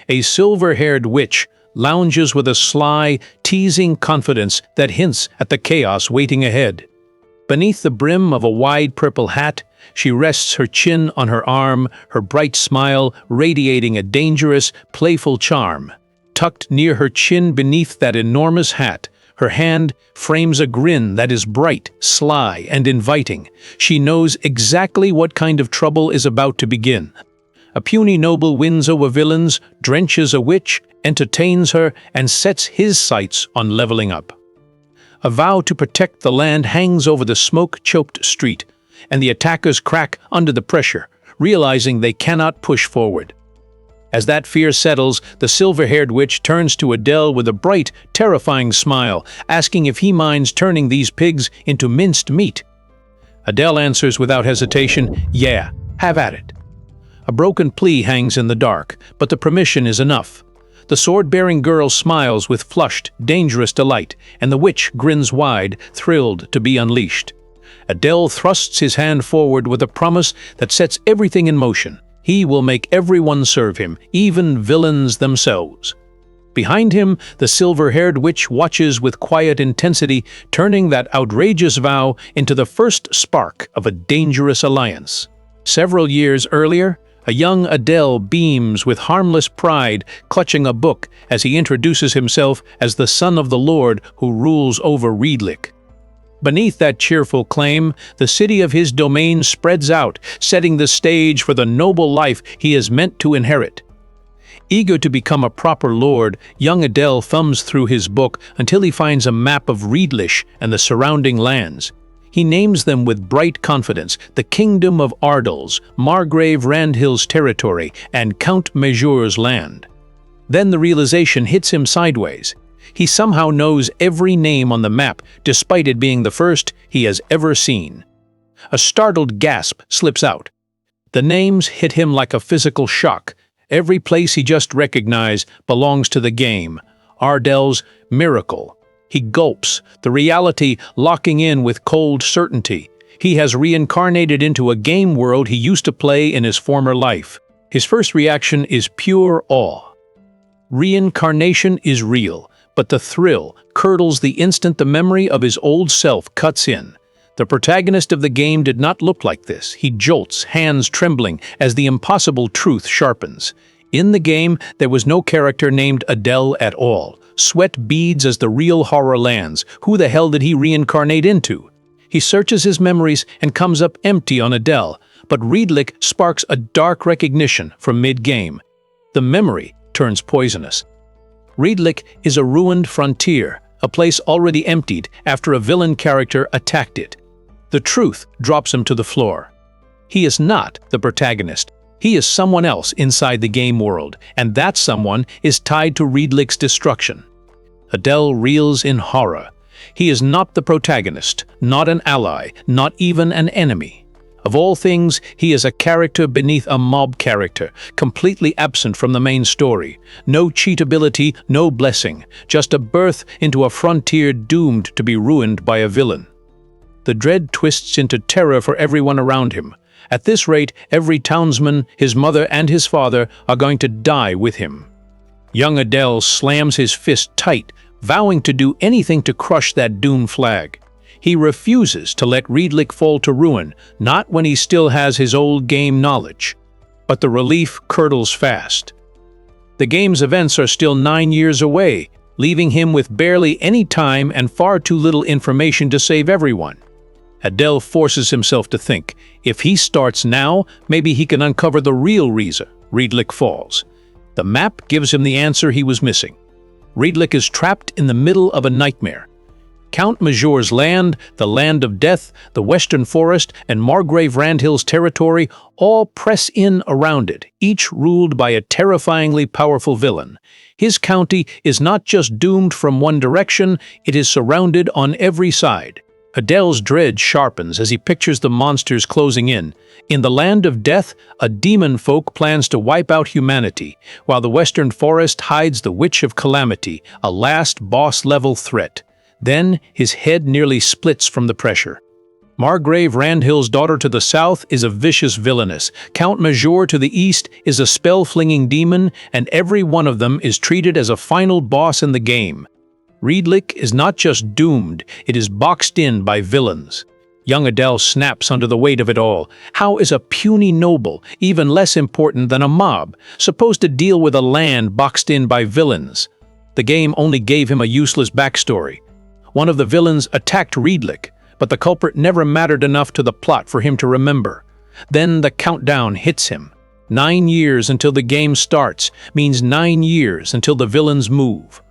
A silver-haired witch lounges with a sly, teasing confidence that hints at the chaos waiting ahead. Beneath the brim of a wide purple hat, she rests her chin on her arm, her bright smile radiating a dangerous, playful charm. Tucked near her chin beneath that enormous hat, her hand frames a grin that is bright, sly, and inviting. She knows exactly what kind of trouble is about to begin. A puny noble wins over villains, drenches a witch, entertains her, and sets his sights on leveling up. A vow to protect the land hangs over the smoke-choked street, and the attackers crack under the pressure, realizing they cannot push forward. As that fear settles, the silver-haired witch turns to Adele with a bright, terrifying smile, asking if he minds turning these pigs into minced meat. Adele answers without hesitation, "Yeah, have at it." A broken plea hangs in the dark, but the permission is enough. The sword-bearing girl smiles with flushed, dangerous delight, and the witch grins wide, thrilled to be unleashed. Adele thrusts his hand forward with a promise that sets everything in motion. He will make everyone serve him, even villains themselves. Behind him, the silver-haired witch watches with quiet intensity, turning that outrageous vow into the first spark of a dangerous alliance. Several years earlier, a young Adele beams with harmless pride, clutching a book as he introduces himself as the son of the Lord who rules over Riedlik. Beneath that cheerful claim, the city of his domain spreads out, setting the stage for the noble life he is meant to inherit. Eager to become a proper lord, young Adele thumbs through his book until he finds a map of Riedlish and the surrounding lands. He names them with bright confidence: the Kingdom of Ardals, Margrave Randhill's territory, and Count Mejure's land. Then the realization hits him sideways. He somehow knows every name on the map, despite it being the first he has ever seen. A startled gasp slips out. The names hit him like a physical shock. Every place he just recognized belongs to the game. Ardell's Miracle. He gulps, the reality locking in with cold certainty. He has reincarnated into a game world he used to play in his former life. His first reaction is pure awe. Reincarnation is real, but the thrill curdles the instant the memory of his old self cuts in. The protagonist of the game did not look like this. He jolts, hands trembling, as the impossible truth sharpens. In the game, there was no character named Adele at all. Sweat beads as the real horror lands. Who the hell did he reincarnate into? He searches his memories and comes up empty on Adele, but Riedlik sparks a dark recognition from mid-game. The memory turns poisonous. Riedlik is a ruined frontier, a place already emptied after a villain character attacked it. The truth drops him to the floor. He is not the protagonist. He is someone else inside the game world, and that someone is tied to Riedlik's destruction. Adele reels in horror. He is not the protagonist, not an ally, not even an enemy. Of all things, he is a character beneath a mob character, completely absent from the main story. No cheatability, no blessing, just a birth into a frontier doomed to be ruined by a villain. The dread twists into terror for everyone around him. At this rate, every townsman, his mother and his father are going to die with him. Young Adele slams his fist tight, vowing to do anything to crush that doom flag. He refuses to let Riedlik fall to ruin, not when he still has his old game knowledge. But the relief curdles fast. The game's events are still 9 years away, leaving him with barely any time and far too little information to save everyone. Adele forces himself to think. If he starts now, maybe he can uncover the real reason Riedlik falls. The map gives him the answer he was missing. Riedlik is trapped in the middle of a nightmare. Count Mejure's land, the Land of Death, the Western Forest, and Margrave Randhill's territory all press in around it, each ruled by a terrifyingly powerful villain. His county is not just doomed from one direction, it is surrounded on every side. Adele's dread sharpens as he pictures the monsters closing in. In the Land of Death, a demon folk plans to wipe out humanity, while the Western Forest hides the Witch of Calamity, a last boss-level threat. Then his head nearly splits from the pressure. Margrave Randhill's daughter to the south is a vicious villainess. Count Major to the east is a spell-flinging demon, and every one of them is treated as a final boss in the game. Riedlick is not just doomed, it is boxed in by villains. Young Adele snaps under the weight of it all. How is a puny noble, even less important than a mob, supposed to deal with a land boxed in by villains? The game only gave him a useless backstory. One of the villains attacked Riedlick, but the culprit never mattered enough to the plot for him to remember. Then the countdown hits him. 9 years until the game starts means 9 years until the villains move.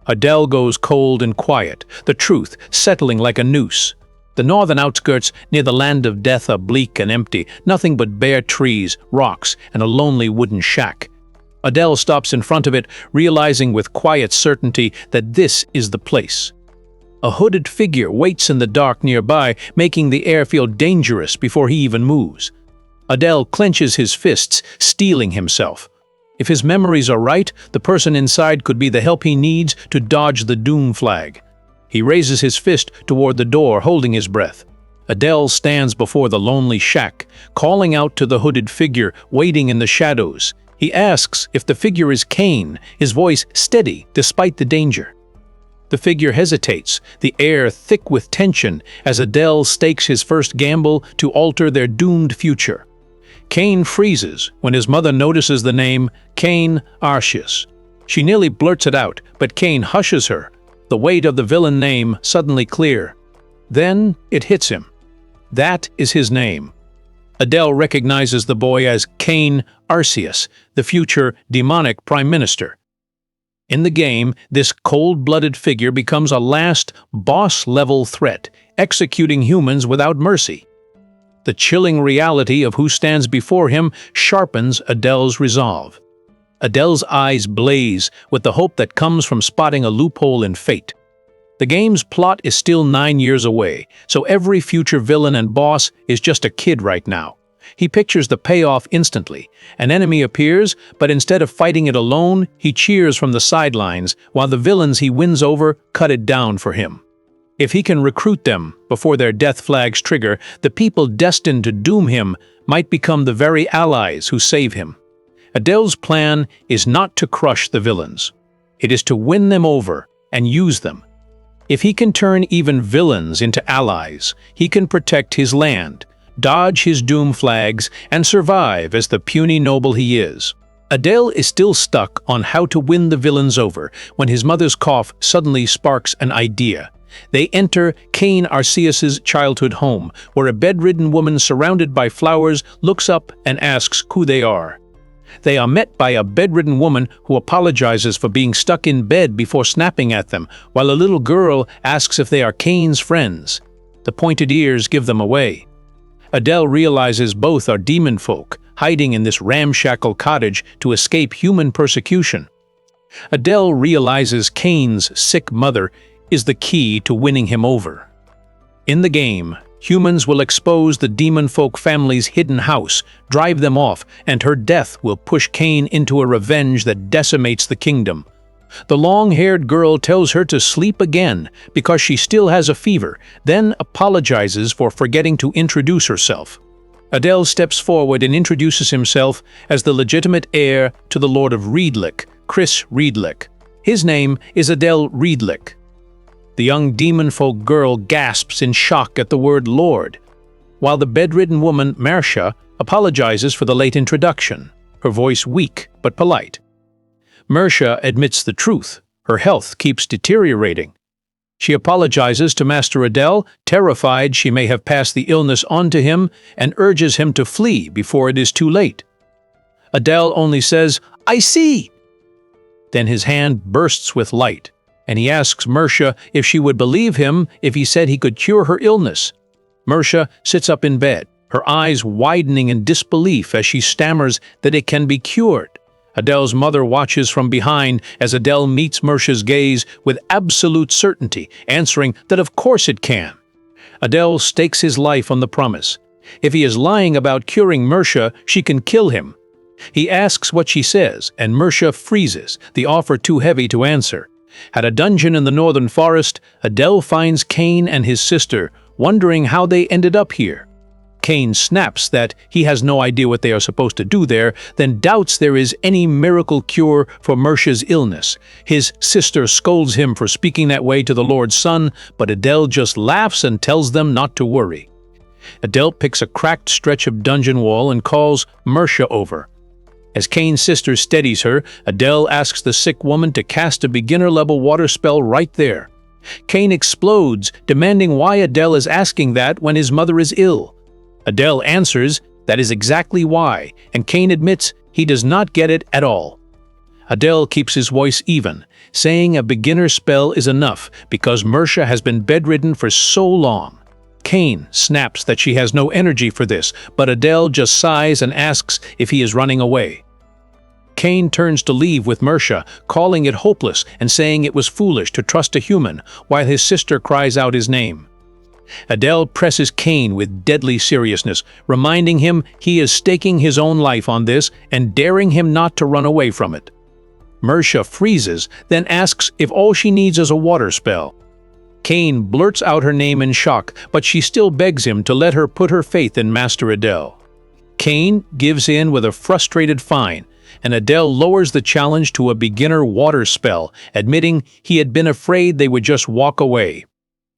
Adele goes cold and quiet, the truth settling like a noose. The northern outskirts near the land of death are bleak and empty, nothing but bare trees, rocks, and a lonely wooden shack. Adele stops in front of it, realizing with quiet certainty that this is the place. A hooded figure waits in the dark nearby, making the air feel dangerous before he even moves. Adele clenches his fists, steeling himself. If his memories are right, the person inside could be the help he needs to dodge the doom flag. He raises his fist toward the door, holding his breath. Adele stands before the lonely shack, calling out to the hooded figure waiting in the shadows. He asks if the figure is Kane, his voice steady despite the danger. The figure hesitates, the air thick with tension, as Adele stakes his first gamble to alter their doomed future. Kane freezes when his mother notices the name Kane Arceus. She nearly blurts it out, but Kane hushes her, the weight of the villain name suddenly clear. Then it hits him. That is his name. Adele recognizes the boy as Kane Arceus, the future demonic prime minister. In the game, this cold-blooded figure becomes a last, boss-level threat, executing humans without mercy. The chilling reality of who stands before him sharpens Adele's resolve. Adele's eyes blaze with the hope that comes from spotting a loophole in fate. The game's plot is still 9 years away, so every future villain and boss is just a kid right now. He pictures the payoff instantly. An enemy appears, but instead of fighting it alone, he cheers from the sidelines, while the villains he wins over cut it down for him. If he can recruit them before their death flags trigger, the people destined to doom him might become the very allies who save him. Adele's plan is not to crush the villains. It is to win them over and use them. If he can turn even villains into allies, he can protect his land, dodge his doom flags, and survive as the puny noble he is. Adele is still stuck on how to win the villains over when his mother's cough suddenly sparks an idea. They enter Kane Arceus's childhood home, where a bedridden woman surrounded by flowers looks up and asks who they are. They are met by a bedridden woman who apologizes for being stuck in bed before snapping at them, while a little girl asks if they are Kane's friends. The pointed ears give them away. Adele realizes both are demon folk, hiding in this ramshackle cottage to escape human persecution. Adele realizes Kane's sick mother is the key to winning him over. In the game, humans will expose the demon folk family's hidden house, drive them off, and her death will push Kane into a revenge that decimates the kingdom. The long-haired girl tells her to sleep again because she still has a fever, then apologizes for forgetting to introduce herself. Adele steps forward and introduces himself as the legitimate heir to the Lord of Riedlick, Chris Riedlick. His name is Adele Riedlick. The young demon folk girl gasps in shock at the word Lord, while the bedridden woman, Marcia, apologizes for the late introduction, her voice weak but polite. Marcia admits the truth. Her health keeps deteriorating. She apologizes to Master Adele, terrified she may have passed the illness on to him, and urges him to flee before it is too late. Adele only says, "I see!" Then his hand bursts with light, and he asks Marcia if she would believe him if he said he could cure her illness. Marcia sits up in bed, her eyes widening in disbelief as she stammers that it can be cured. Adele's mother watches from behind as Adele meets Marcia's gaze with absolute certainty, answering that of course it can. Adele stakes his life on the promise. If he is lying about curing Marcia, she can kill him. He asks what she says, and Marcia freezes, the offer too heavy to answer. At a dungeon in the northern forest, Adele finds Kane and his sister wondering how they ended up here. Cain snaps that he has no idea what they are supposed to do there, then doubts there is any miracle cure for Mercia's illness. His sister scolds him for speaking that way to the Lord's Son, but Adele just laughs and tells them not to worry. Adele picks a cracked stretch of dungeon wall and calls Mercia over. As Cain's sister steadies her, Adele asks the sick woman to cast a beginner-level water spell right there. Cain explodes, demanding why Adele is asking that when his mother is ill. Adele answers that is exactly why, and Cain admits he does not get it at all. Adele keeps his voice even, saying a beginner spell is enough because Mercia has been bedridden for so long. Cain snaps that she has no energy for this, but Adele just sighs and asks if he is running away. Cain turns to leave with Mercia, calling it hopeless and saying it was foolish to trust a human, while his sister cries out his name. Adele presses Cain with deadly seriousness, reminding him he is staking his own life on this and daring him not to run away from it. Mercia freezes, then asks if all she needs is a water spell. Cain blurts out her name in shock, but she still begs him to let her put her faith in Master Adele. Cain gives in with a frustrated fine, and Adele lowers the challenge to a beginner water spell, admitting he had been afraid they would just walk away.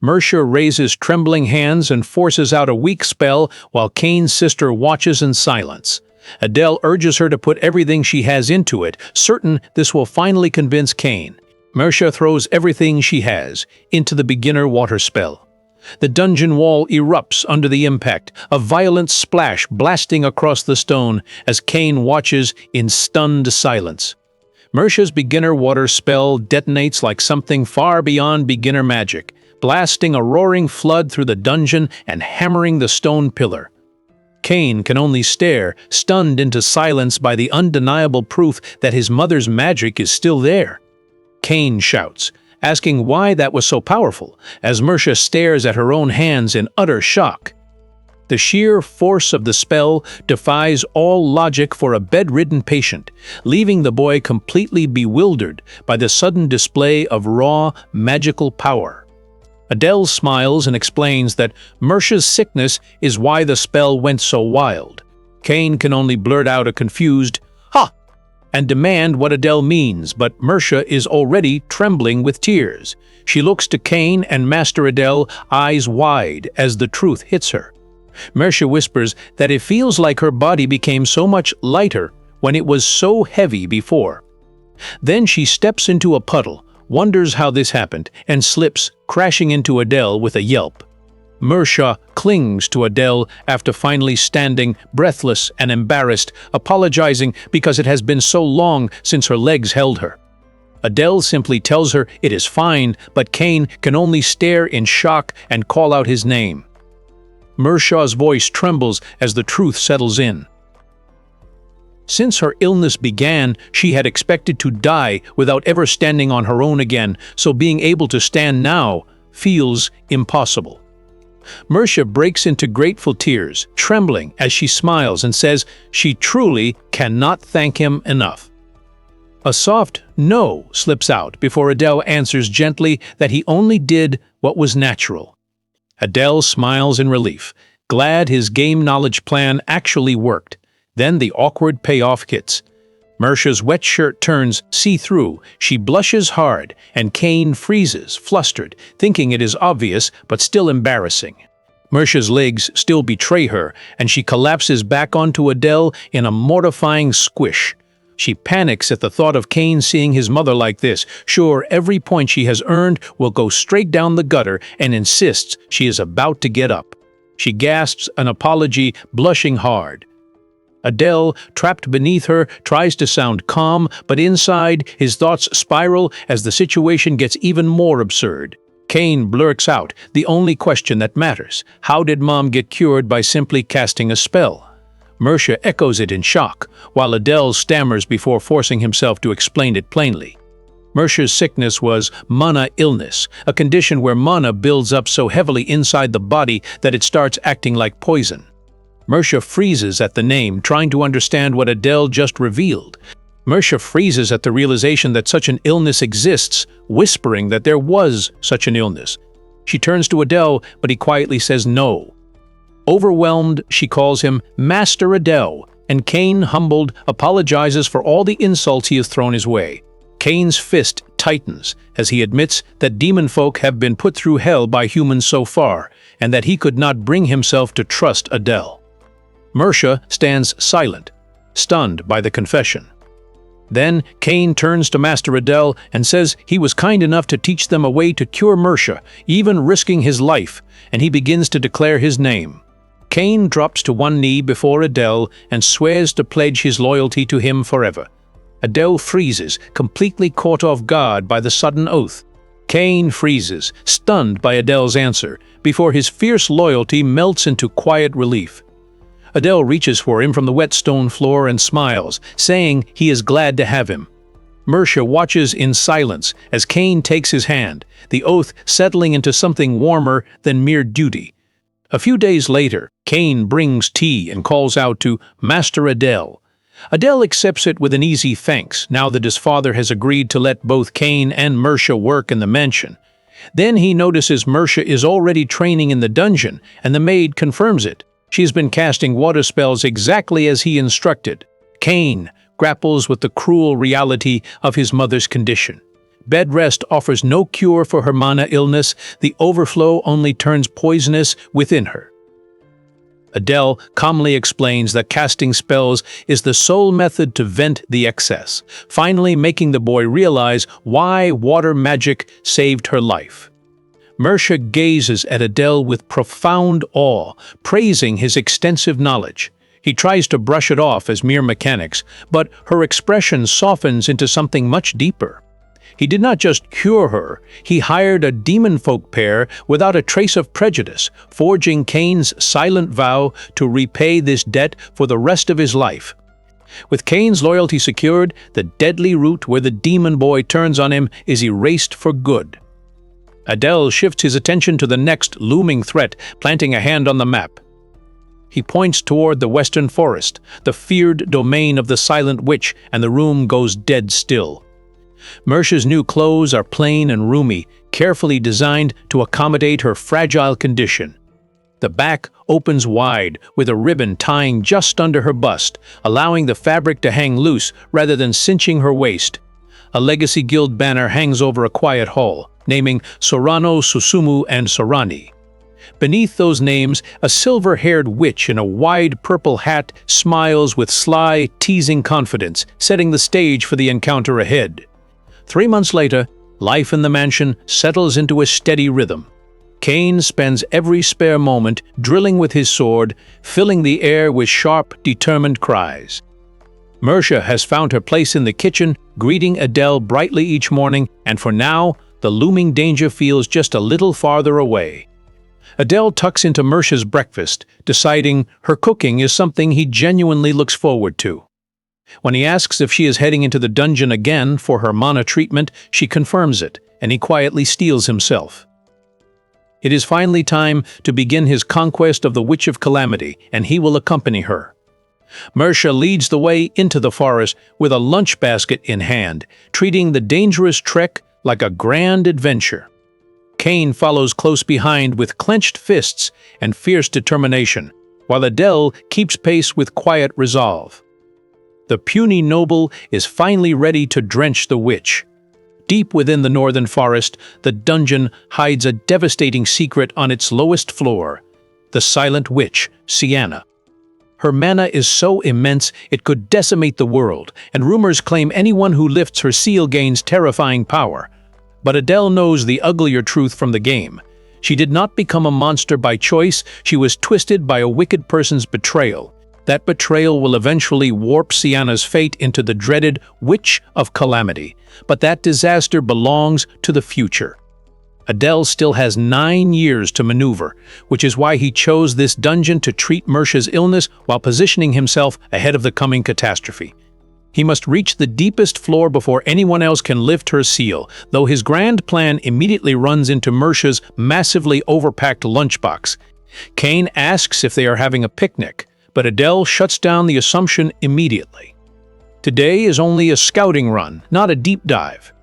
Mercia raises trembling hands and forces out a weak spell while Cain's sister watches in silence. Adele urges her to put everything she has into it, certain this will finally convince Cain. Mercia throws everything she has into the beginner water spell. The dungeon wall erupts under the impact, a violent splash blasting across the stone as Cain watches in stunned silence. Mercia's beginner water spell detonates like something far beyond beginner magic, blasting a roaring flood through the dungeon and hammering the stone pillar. Cain can only stare, stunned into silence by the undeniable proof that his mother's magic is still there. Cain shouts, asking why that was so powerful, as Mercia stares at her own hands in utter shock. The sheer force of the spell defies all logic for a bedridden patient, leaving the boy completely bewildered by the sudden display of raw, magical power. Adele smiles and explains that Mercia's sickness is why the spell went so wild. Cain can only blurt out a confused, "Ha!" and demand what Adele means, but Mercia is already trembling with tears. She looks to Cain and Master Adele, eyes wide, as the truth hits her. Mercia whispers that it feels like her body became so much lighter when it was so heavy before. Then she steps into a puddle, wonders how this happened, and slips, crashing into Adele with a yelp. Mercia clings to Adele after finally standing, breathless and embarrassed, apologizing because it has been so long since her legs held her. Adele simply tells her it is fine, but Cain can only stare in shock and call out his name. Mercia's voice trembles as the truth settles in. Since her illness began, she had expected to die without ever standing on her own again, so being able to stand now feels impossible. Mercia breaks into grateful tears, trembling as she smiles and says she truly cannot thank him enough. A soft "no" slips out before Adele answers gently that he only did what was natural. Adele smiles in relief, glad his game knowledge plan actually worked. Then the awkward payoff hits. Mercia's wet shirt turns see-through, she blushes hard, and Cain freezes, flustered, thinking it is obvious but still embarrassing. Mercia's legs still betray her, and she collapses back onto Adele in a mortifying squish. She panics at the thought of Cain seeing his mother like this, sure every point she has earned will go straight down the gutter, and insists she is about to get up. She gasps an apology, blushing hard. Adele, trapped beneath her, tries to sound calm, but inside, his thoughts spiral as the situation gets even more absurd. Cain blurts out the only question that matters: how did Mom get cured by simply casting a spell? Mercia echoes it in shock, while Adele stammers before forcing himself to explain it plainly. Mercia's sickness was mana illness, a condition where mana builds up so heavily inside the body that it starts acting like poison. Mercia freezes at the name, trying to understand what Adele just revealed. Mercia freezes at the realization that such an illness exists, whispering that there was such an illness. She turns to Adele, but he quietly says no. Overwhelmed, she calls him Master Adele, and Cain, humbled, apologizes for all the insults he has thrown his way. Cain's fist tightens as he admits that demon folk have been put through hell by humans so far, and that he could not bring himself to trust Adele. Mersha stands silent, stunned by the confession. Then Cain turns to Master Adele and says he was kind enough to teach them a way to cure Mersha, even risking his life, and he begins to declare his name. Cain drops to one knee before Adele and swears to pledge his loyalty to him forever. Adele freezes, completely caught off guard by the sudden oath. Cain freezes, stunned by Adele's answer, before his fierce loyalty melts into quiet relief. Adele reaches for him from the wet stone floor and smiles, saying he is glad to have him. Mersha watches in silence as Cain takes his hand, the oath settling into something warmer than mere duty. A few days later, Cain brings tea and calls out to Master Adele. Adele accepts it with an easy thanks, now that his father has agreed to let both Cain and Mersha work in the mansion. Then he notices Mersha is already training in the dungeon, and the maid confirms it. She has been casting water spells exactly as he instructed. Cain grapples with the cruel reality of his mother's condition. Bed rest offers no cure for her mana illness, the overflow only turns poisonous within her. Adele calmly explains that casting spells is the sole method to vent the excess, finally making the boy realize why water magic saved her life. Mersha gazes at Adele with profound awe, praising his extensive knowledge. He tries to brush it off as mere mechanics, but her expression softens into something much deeper. He did not just cure her, he hired a demon folk pair without a trace of prejudice, forging Cain's silent vow to repay this debt for the rest of his life. With Cain's loyalty secured, the deadly route where the demon boy turns on him is erased for good. Adele shifts his attention to the next looming threat, planting a hand on the map. He points toward the western forest, the feared domain of the silent witch, and the room goes dead still. Mersha's new clothes are plain and roomy, carefully designed to accommodate her fragile condition. The back opens wide, with a ribbon tying just under her bust, allowing the fabric to hang loose rather than cinching her waist. A Legacy Guild banner hangs over a quiet hall, naming Sorano, Susumu, and Sorani. Beneath those names, a silver-haired witch in a wide purple hat smiles with sly, teasing confidence, setting the stage for the encounter ahead. 3 months later, life in the mansion settles into a steady rhythm. Cain spends every spare moment drilling with his sword, filling the air with sharp, determined cries. Mersha has found her place in the kitchen, greeting Adele brightly each morning, and for now, the looming danger feels just a little farther away. Adele tucks into Mersha's breakfast, deciding her cooking is something he genuinely looks forward to. When he asks if she is heading into the dungeon again for her mana treatment, she confirms it, and he quietly steels himself. It is finally time to begin his conquest of the Witch of Calamity, and he will accompany her. Mersha leads the way into the forest with a lunch basket in hand, treating the dangerous trek like a grand adventure. Cain follows close behind with clenched fists and fierce determination, while Adele keeps pace with quiet resolve. The puny noble is finally ready to drench the witch. Deep within the northern forest, the dungeon hides a devastating secret on its lowest floor, the silent witch, Sienna. Her mana is so immense it could decimate the world, and rumors claim anyone who lifts her seal gains terrifying power. But Adele knows the uglier truth from the game. She did not become a monster by choice, she was twisted by a wicked person's betrayal. That betrayal will eventually warp Sienna's fate into the dreaded Witch of Calamity, but that disaster belongs to the future. Adele still has 9 years to maneuver, which is why he chose this dungeon to treat Mersha's illness while positioning himself ahead of the coming catastrophe. He must reach the deepest floor before anyone else can lift her seal, though his grand plan immediately runs into Mersha's massively overpacked lunchbox. Cain asks if they are having a picnic, but Adele shuts down the assumption immediately. Today is only a scouting run, not a deep dive.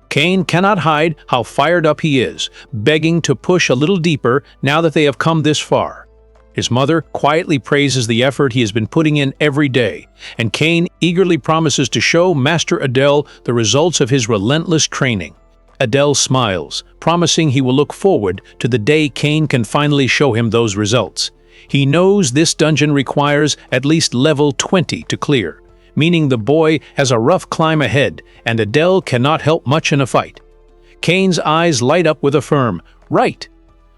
Cain cannot hide how fired up he is, begging to push a little deeper now that they have come this far. His mother quietly praises the effort he has been putting in every day, and Cain eagerly promises to show Master Adel the results of his relentless training. Adel smiles, promising he will look forward to the day Cain can finally show him those results. He knows this dungeon requires at least level 20 to clear, meaning the boy has a rough climb ahead, and Adel cannot help much in a fight. Cain's eyes light up with a firm, "Right,"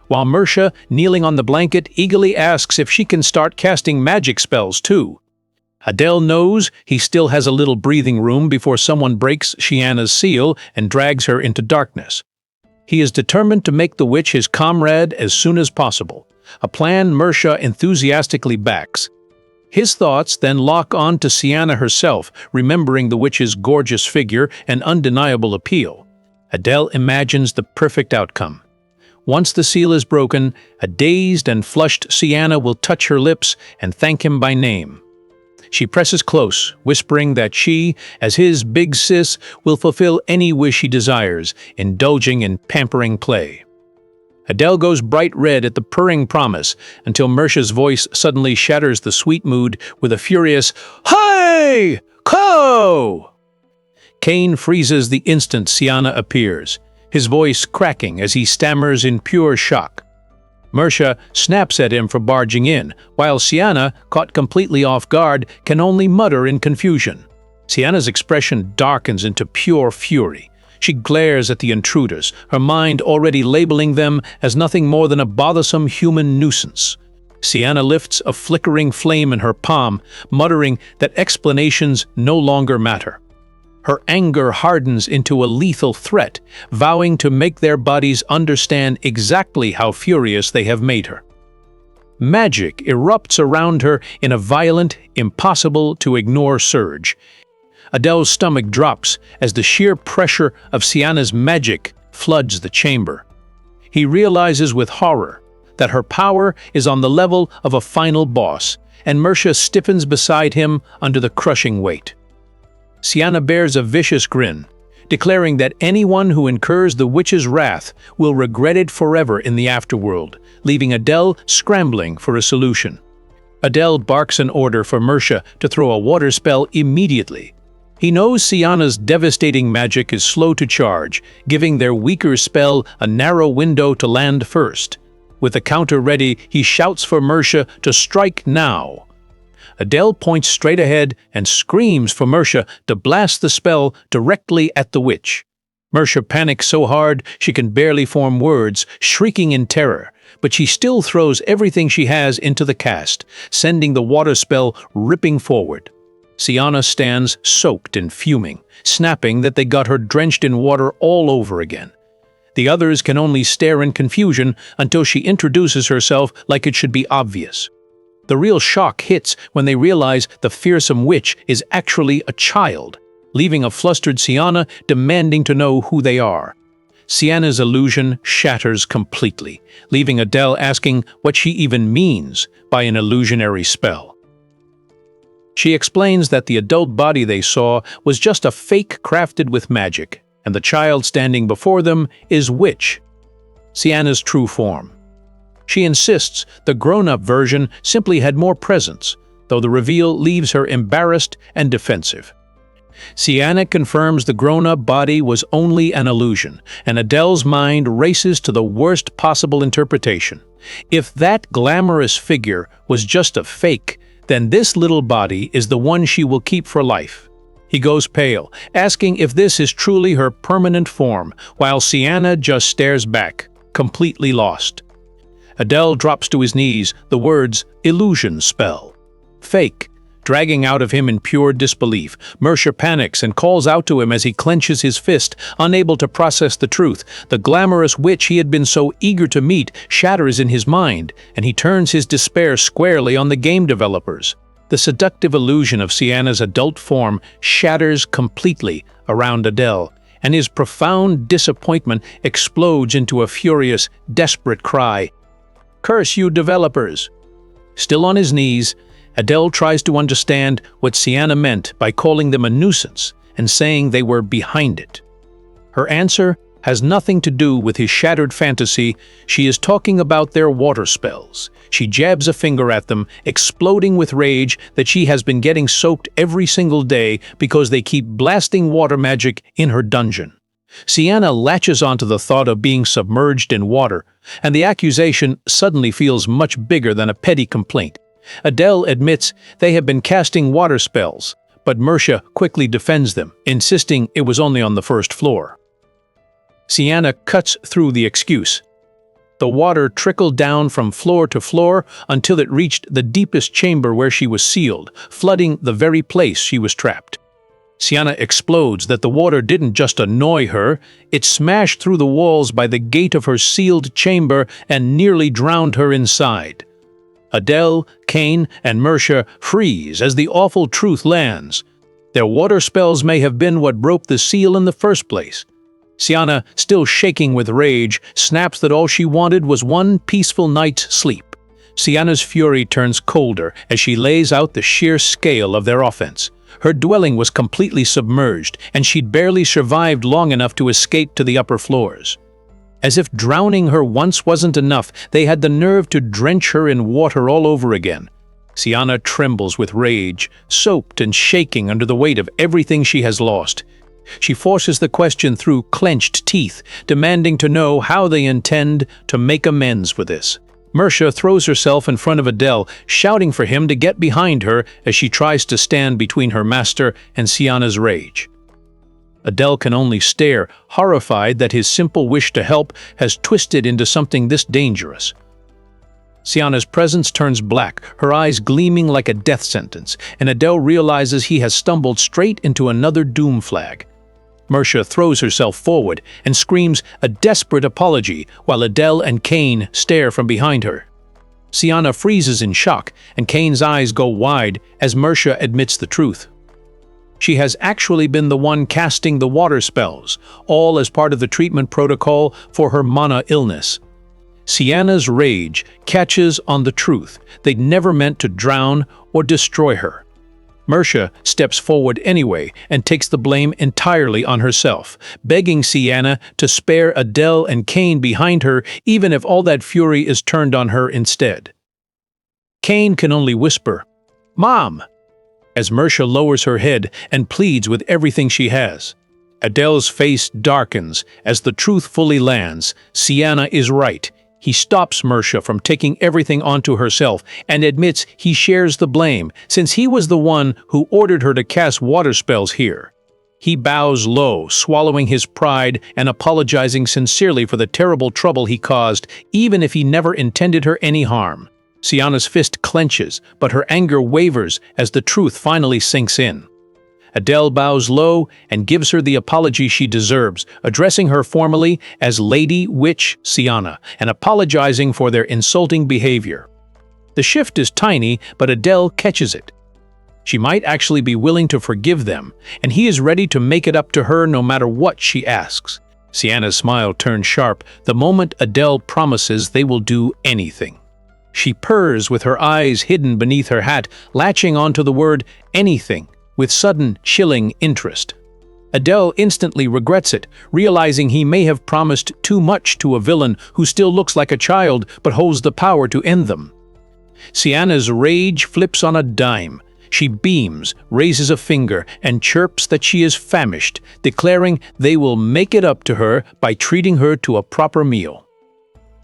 while Mersha, kneeling on the blanket, eagerly asks if she can start casting magic spells too. Adel knows he still has a little breathing room before someone breaks Sienna's seal and drags her into darkness. He is determined to make the witch his comrade as soon as possible, a plan Mersha enthusiastically backs. His thoughts then lock on to Sienna herself, remembering the witch's gorgeous figure and undeniable appeal. Adel imagines the perfect outcome. Once the seal is broken, a dazed and flushed Sienna will touch her lips and thank him by name. She presses close, whispering that she, as his big sis, will fulfill any wish he desires, indulging in pampering play. Adel goes bright red at the purring promise until Mersha's voice suddenly shatters the sweet mood with a furious, "Hey! Ko!" Cain freezes the instant Sienna appears, his voice cracking as he stammers in pure shock. Mersha snaps at him for barging in, while Sienna, caught completely off guard, can only mutter in confusion. Sienna's expression darkens into pure fury. She glares at the intruders, her mind already labeling them as nothing more than a bothersome human nuisance. Sienna lifts a flickering flame in her palm, muttering that explanations no longer matter. Her anger hardens into a lethal threat, vowing to make their bodies understand exactly how furious they have made her. Magic erupts around her in a violent, impossible-to-ignore surge. Adel's stomach drops as the sheer pressure of Sienna's magic floods the chamber. He realizes with horror that her power is on the level of a final boss, and Mersha stiffens beside him under the crushing weight. Sienna bears a vicious grin, declaring that anyone who incurs the witch's wrath will regret it forever in the afterworld, leaving Adel scrambling for a solution. Adel barks an order for Mersha to throw a water spell immediately. He knows Sienna's devastating magic is slow to charge, giving their weaker spell a narrow window to land first. With the counter ready, he shouts for Mersha to strike now. Adel points straight ahead and screams for Mersha to blast the spell directly at the witch. Mersha panics so hard she can barely form words, shrieking in terror, but she still throws everything she has into the cast, sending the water spell ripping forward. Sienna stands soaked and fuming, snapping that they got her drenched in water all over again. The others can only stare in confusion until she introduces herself like it should be obvious. The real shock hits when they realize the fearsome witch is actually a child, leaving a flustered Sienna demanding to know who they are. Sienna's illusion shatters completely, leaving Adel asking what she even means by an illusionary spell. She explains that the adult body they saw was just a fake crafted with magic, and the child standing before them is Witch, Sienna's true form. She insists the grown-up version simply had more presence, though the reveal leaves her embarrassed and defensive. Sienna confirms the grown-up body was only an illusion, and Adel's mind races to the worst possible interpretation. If that glamorous figure was just a fake, then this little body is the one she will keep for life. He goes pale, asking if this is truly her permanent form, while Sienna just stares back, completely lost. Adel drops to his knees, the words, "illusion spell," "fake," dragging out of him in pure disbelief. Mersha panics and calls out to him as he clenches his fist, unable to process the truth. The glamorous witch he had been so eager to meet shatters in his mind, and he turns his despair squarely on the game developers. The seductive illusion of Sienna's adult form shatters completely around Adel, and his profound disappointment explodes into a furious, desperate cry. "Curse you developers!" Still on his knees, Adel tries to understand what Sienna meant by calling them a nuisance and saying they were behind it. Her answer has nothing to do with his shattered fantasy. She is talking about their water spells. She jabs a finger at them, exploding with rage that she has been getting soaked every single day because they keep blasting water magic in her dungeon. Sienna latches onto the thought of being submerged in water, and the accusation suddenly feels much bigger than a petty complaint. Adele admits they have been casting water spells, but Mercia quickly defends them, insisting it was only on the first floor. Sienna cuts through the excuse. The water trickled down from floor to floor until it reached the deepest chamber where she was sealed, flooding the very place she was trapped. Sienna explodes that the water didn't just annoy her, it smashed through the walls by the gate of her sealed chamber and nearly drowned her inside. Adele, Kane, and Mercia freeze as the awful truth lands. Their water spells may have been what broke the seal in the first place. Sienna, still shaking with rage, snaps that all she wanted was one peaceful night's sleep. Sienna's fury turns colder as she lays out the sheer scale of their offense. Her dwelling was completely submerged, and she'd barely survived long enough to escape to the upper floors. As if drowning her once wasn't enough, they had the nerve to drench her in water all over again. Sienna trembles with rage, soaked and shaking under the weight of everything she has lost. She forces the question through clenched teeth, demanding to know how they intend to make amends for this. Mercia throws herself in front of Adele, shouting for him to get behind her as she tries to stand between her master and Sienna's rage. Adele can only stare, horrified that his simple wish to help has twisted into something this dangerous. Sienna's presence turns black, her eyes gleaming like a death sentence, and Adele realizes he has stumbled straight into another doom flag. Mercia throws herself forward and screams a desperate apology while Adele and Kane stare from behind her. Sienna freezes in shock, and Kane's eyes go wide as Mercia admits the truth. She has actually been the one casting the water spells, all as part of the treatment protocol for her mana illness. Sienna's rage catches on the truth. They'd never meant to drown or destroy her. Mercia steps forward anyway and takes the blame entirely on herself, begging Sienna to spare Adele and Kane behind her even if all that fury is turned on her instead. Kane can only whisper, "Mom!" as Mercia lowers her head and pleads with everything she has. Adele's face darkens as the truth fully lands. Sienna is right. He stops Mercia from taking everything onto herself and admits he shares the blame, since he was the one who ordered her to cast water spells here. He bows low, swallowing his pride and apologizing sincerely for the terrible trouble he caused, even if he never intended her any harm. Sienna's fist clenches, but her anger wavers as the truth finally sinks in. Adele bows low and gives her the apology she deserves, addressing her formally as Lady Witch Sienna and apologizing for their insulting behavior. The shift is tiny, but Adele catches it. She might actually be willing to forgive them, and he is ready to make it up to her no matter what she asks. Sienna's smile turns sharp the moment Adele promises they will do anything. She purrs with her eyes hidden beneath her hat, latching onto the word anything with sudden, chilling interest. Adele instantly regrets it, realizing he may have promised too much to a villain who still looks like a child but holds the power to end them. Sienna's rage flips on a dime. She beams, raises a finger, and chirps that she is famished, declaring they will make it up to her by treating her to a proper meal.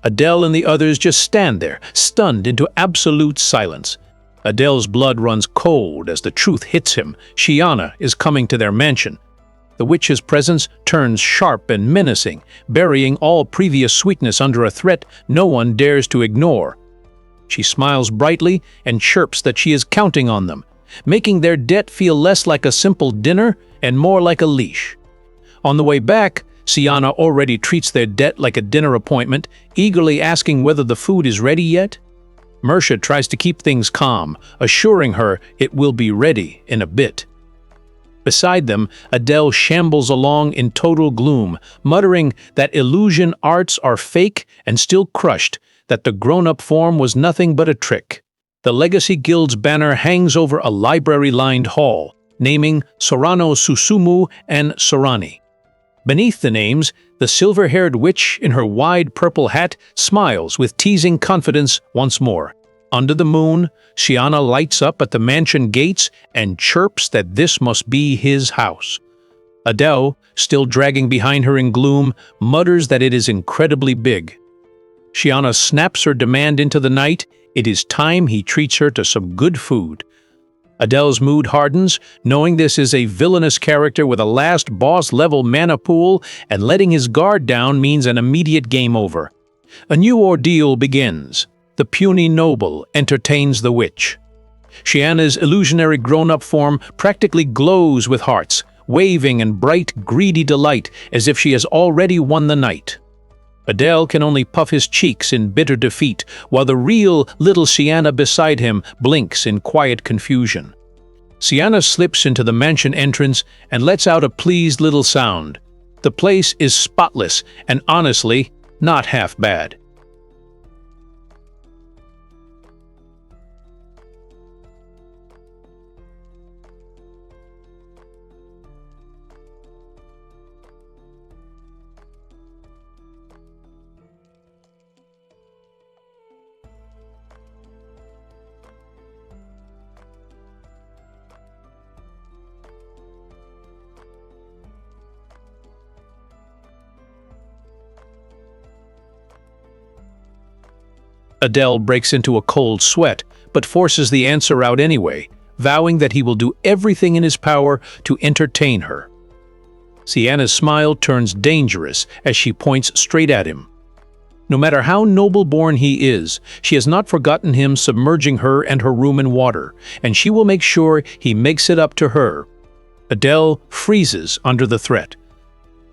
Adele and the others just stand there, stunned into absolute silence. Adele's blood runs cold as the truth hits him. Sienna is coming to their mansion. The witch's presence turns sharp and menacing, burying all previous sweetness under a threat no one dares to ignore. She smiles brightly and chirps that she is counting on them, making their debt feel less like a simple dinner and more like a leash. On the way back, Sienna already treats their debt like a dinner appointment, eagerly asking whether the food is ready yet. Mercia tries to keep things calm, assuring her it will be ready in a bit. Beside them, Adele shambles along in total gloom, muttering that illusion arts are fake and still crushed, that the grown-up form was nothing but a trick. The Legacy Guild's banner hangs over a library-lined hall, naming Sorano Susumu and Sorani. Beneath the names, the silver-haired witch in her wide purple hat smiles with teasing confidence once more. Under the moon, Shiana lights up at the mansion gates and chirps that this must be his house. Adele, still dragging behind her in gloom, mutters that it is incredibly big. Shiana snaps her demand into the night. It is time he treats her to some good food. Adele's mood hardens, knowing this is a villainous character with a last boss-level mana pool, and letting his guard down means an immediate game over. A new ordeal begins. The puny noble entertains the witch. Shiana's illusionary grown-up form practically glows with hearts, waving in bright, greedy delight as if she has already won the night. Adele can only puff his cheeks in bitter defeat, while the real little Shiana beside him blinks in quiet confusion. Shiana slips into the mansion entrance and lets out a pleased little sound. The place is spotless and honestly not half bad. Adele breaks into a cold sweat, but forces the answer out anyway, vowing that he will do everything in his power to entertain her. Shiana's smile turns dangerous as she points straight at him. No matter how noble-born he is, she has not forgotten him submerging her and her room in water, and she will make sure he makes it up to her. Adele freezes under the threat.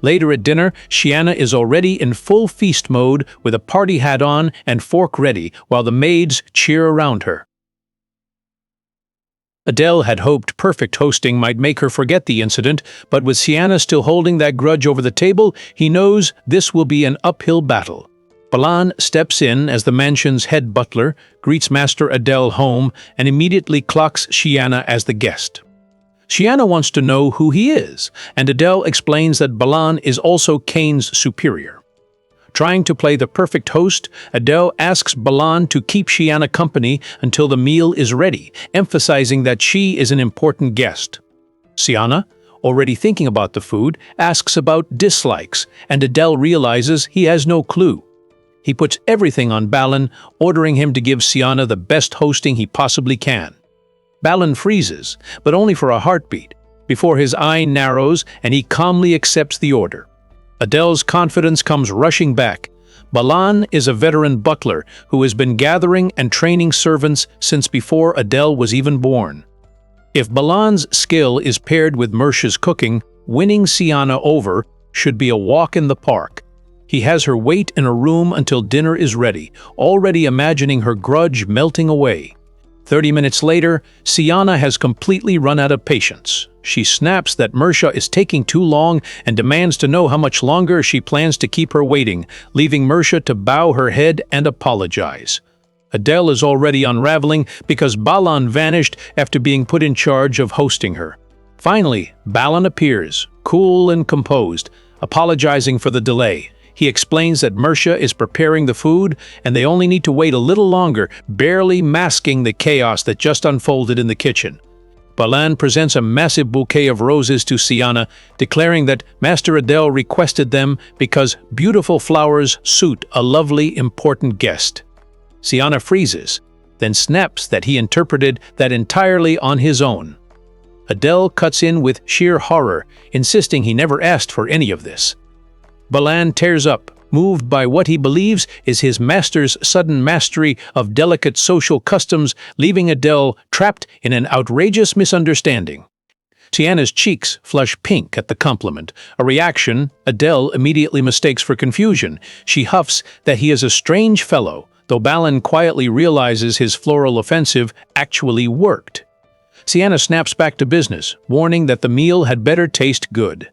Later at dinner, Shiana is already in full feast mode with a party hat on and fork ready while the maids cheer around her. Adele had hoped perfect hosting might make her forget the incident, but with Shiana still holding that grudge over the table, he knows this will be an uphill battle. Balan steps in as the mansion's head butler, greets Master Adele home, and immediately clocks Shiana as the guest. Shiana wants to know who he is, and Adele explains that Balan is also Kane's superior. Trying to play the perfect host, Adele asks Balan to keep Shiana company until the meal is ready, emphasizing that she is an important guest. Shiana, already thinking about the food, asks about dislikes, and Adele realizes he has no clue. He puts everything on Balan, ordering him to give Shiana the best hosting he possibly can. Balan freezes, but only for a heartbeat, before his eye narrows and he calmly accepts the order. Adele's confidence comes rushing back. Balan is a veteran butler who has been gathering and training servants since before Adele was even born. If Balan's skill is paired with Mersha's cooking, winning Shiana over should be a walk in the park. He has her wait in a room until dinner is ready, already imagining her grudge melting away. 30 minutes later, Shiana has completely run out of patience. She snaps that Mersha is taking too long and demands to know how much longer she plans to keep her waiting, leaving Mersha to bow her head and apologize. Adele is already unraveling because Balan vanished after being put in charge of hosting her. Finally, Balan appears, cool and composed, apologizing for the delay. He explains that Mersha is preparing the food and they only need to wait a little longer, barely masking the chaos that just unfolded in the kitchen. Balan presents a massive bouquet of roses to Shiana, declaring that Master Adele requested them because beautiful flowers suit a lovely, important guest. Shiana freezes, then snaps that he interpreted that entirely on his own. Adele cuts in with sheer horror, insisting he never asked for any of this. Balan tears up, moved by what he believes is his master's sudden mastery of delicate social customs, leaving Adele trapped in an outrageous misunderstanding. Shiana's cheeks flush pink at the compliment, a reaction Adele immediately mistakes for confusion. She huffs that he is a strange fellow, though Balan quietly realizes his floral offensive actually worked. Shiana snaps back to business, warning that the meal had better taste good.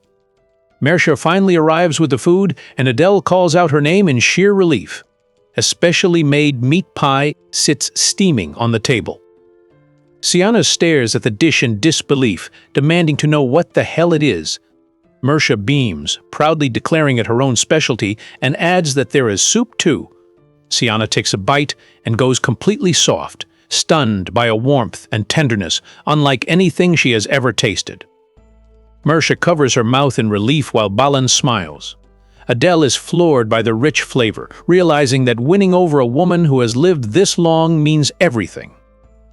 Mersha finally arrives with the food, and Adele calls out her name in sheer relief. A specially made meat pie sits steaming on the table. Shiana stares at the dish in disbelief, demanding to know what the hell it is. Mersha beams, proudly declaring it her own specialty, and adds that there is soup too. Siana takes a bite and goes completely soft, stunned by a warmth and tenderness unlike anything she has ever tasted. Mersha covers her mouth in relief while Balan smiles. Adele is floored by the rich flavor, realizing that winning over a woman who has lived this long means everything.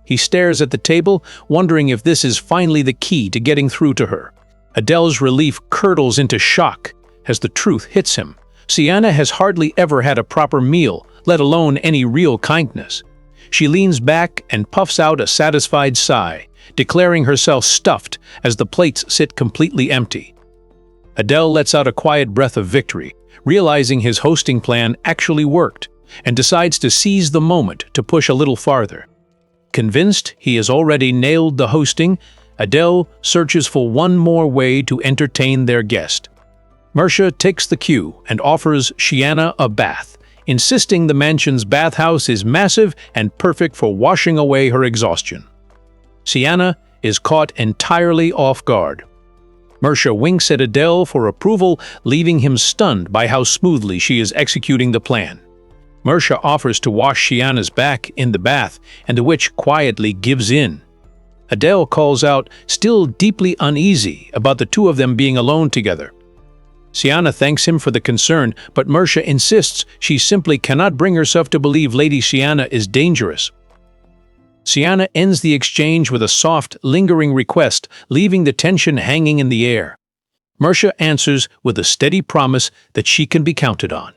He stares at the table, wondering if this is finally the key to getting through to her. Adele's relief curdles into shock as the truth hits him. Siana has hardly ever had a proper meal, let alone any real kindness. She leans back and puffs out a satisfied sigh, declaring herself stuffed as the plates sit completely empty. Adele lets out a quiet breath of victory, realizing his hosting plan actually worked, and decides to seize the moment to push a little farther. Convinced he has already nailed the hosting, Adele searches for one more way to entertain their guest. Mersha takes the cue and offers Siana a bath, insisting the mansion's bathhouse is massive and perfect for washing away her exhaustion. Siana is caught entirely off guard. Mersha winks at Adele for approval, leaving him stunned by how smoothly she is executing the plan. Mersha offers to wash Siana's back in the bath, and the witch quietly gives in. Adele calls out, still deeply uneasy about the two of them being alone together. Siana thanks him for the concern, but Mersha insists she simply cannot bring herself to believe Lady Siana is dangerous. Siana ends the exchange with a soft, lingering request, leaving the tension hanging in the air. Mersha answers with a steady promise that she can be counted on.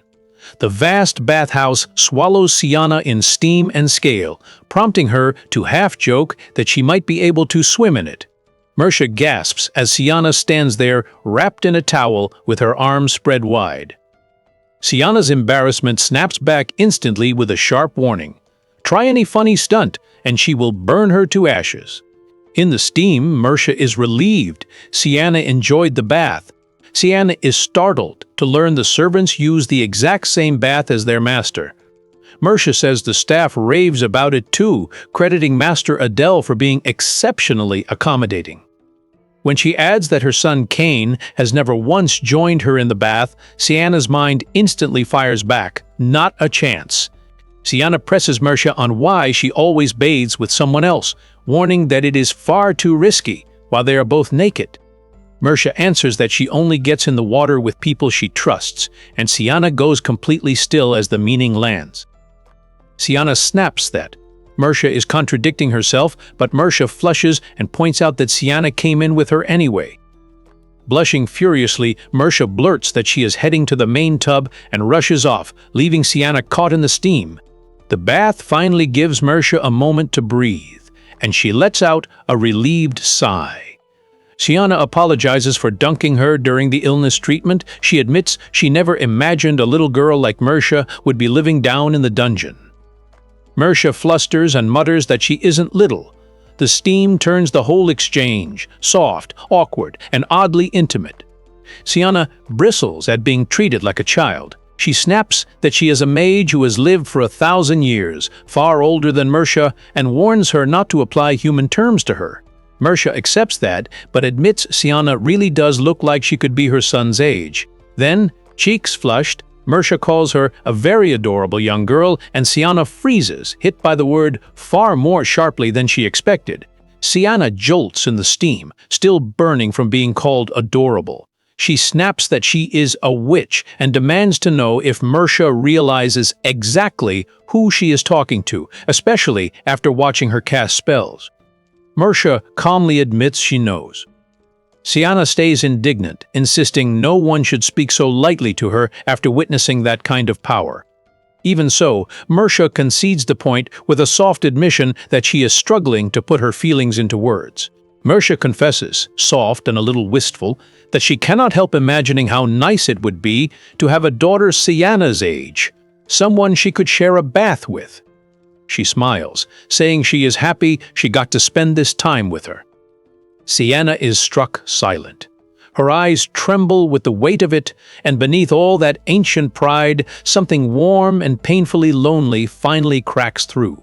The vast bathhouse swallows Siana in steam and scale, prompting her to half-joke that she might be able to swim in it. Mersha gasps as Siana stands there wrapped in a towel with her arms spread wide. Siana's embarrassment snaps back instantly with a sharp warning. Try any funny stunt, and she will burn her to ashes. In the steam, Mersha is relieved. Siana enjoyed the bath. Siana is startled to learn the servants use the exact same bath as their master. Mersha says the staff raves about it too, crediting Master Adele for being exceptionally accommodating. When she adds that her son Cain has never once joined her in the bath, Siana's mind instantly fires back. Not a chance. Siana presses Mersha on why she always bathes with someone else, warning that it is far too risky while they are both naked. Mersha answers that she only gets in the water with people she trusts, and Siana goes completely still as the meaning lands. Siana snaps that Mersha is contradicting herself, but Mersha flushes and points out that Siana came in with her anyway. Blushing furiously, Mersha blurts that she is heading to the main tub and rushes off, leaving Siana caught in the steam. The bath finally gives Mersha a moment to breathe, and she lets out a relieved sigh. Siana apologizes for dunking her during the illness treatment. She admits she never imagined a little girl like Mersha would be living down in the dungeon. Mersha flusters and mutters that she isn't little. The steam turns the whole exchange soft, awkward, and oddly intimate. Siana bristles at being treated like a child. She snaps that she is a mage who has lived for 1,000 years, far older than Mersha, and warns her not to apply human terms to her. Mersha accepts that, but admits Siana really does look like she could be her son's age. Then, cheeks flushed, Mersha calls her a very adorable young girl, and Siana freezes, hit by the word far more sharply than she expected. Siana jolts in the steam, still burning from being called adorable. She snaps that she is a witch and demands to know if Mersha realizes exactly who she is talking to, especially after watching her cast spells. Mersha calmly admits she knows. Siana stays indignant, insisting no one should speak so lightly to her after witnessing that kind of power. Even so, Mersha concedes the point with a soft admission that she is struggling to put her feelings into words. Mersha confesses, soft and a little wistful, that she cannot help imagining how nice it would be to have a daughter Siana's age, someone she could share a bath with. She smiles, saying she is happy she got to spend this time with her. Siana is struck silent. Her eyes tremble with the weight of it, and beneath all that ancient pride, something warm and painfully lonely finally cracks through.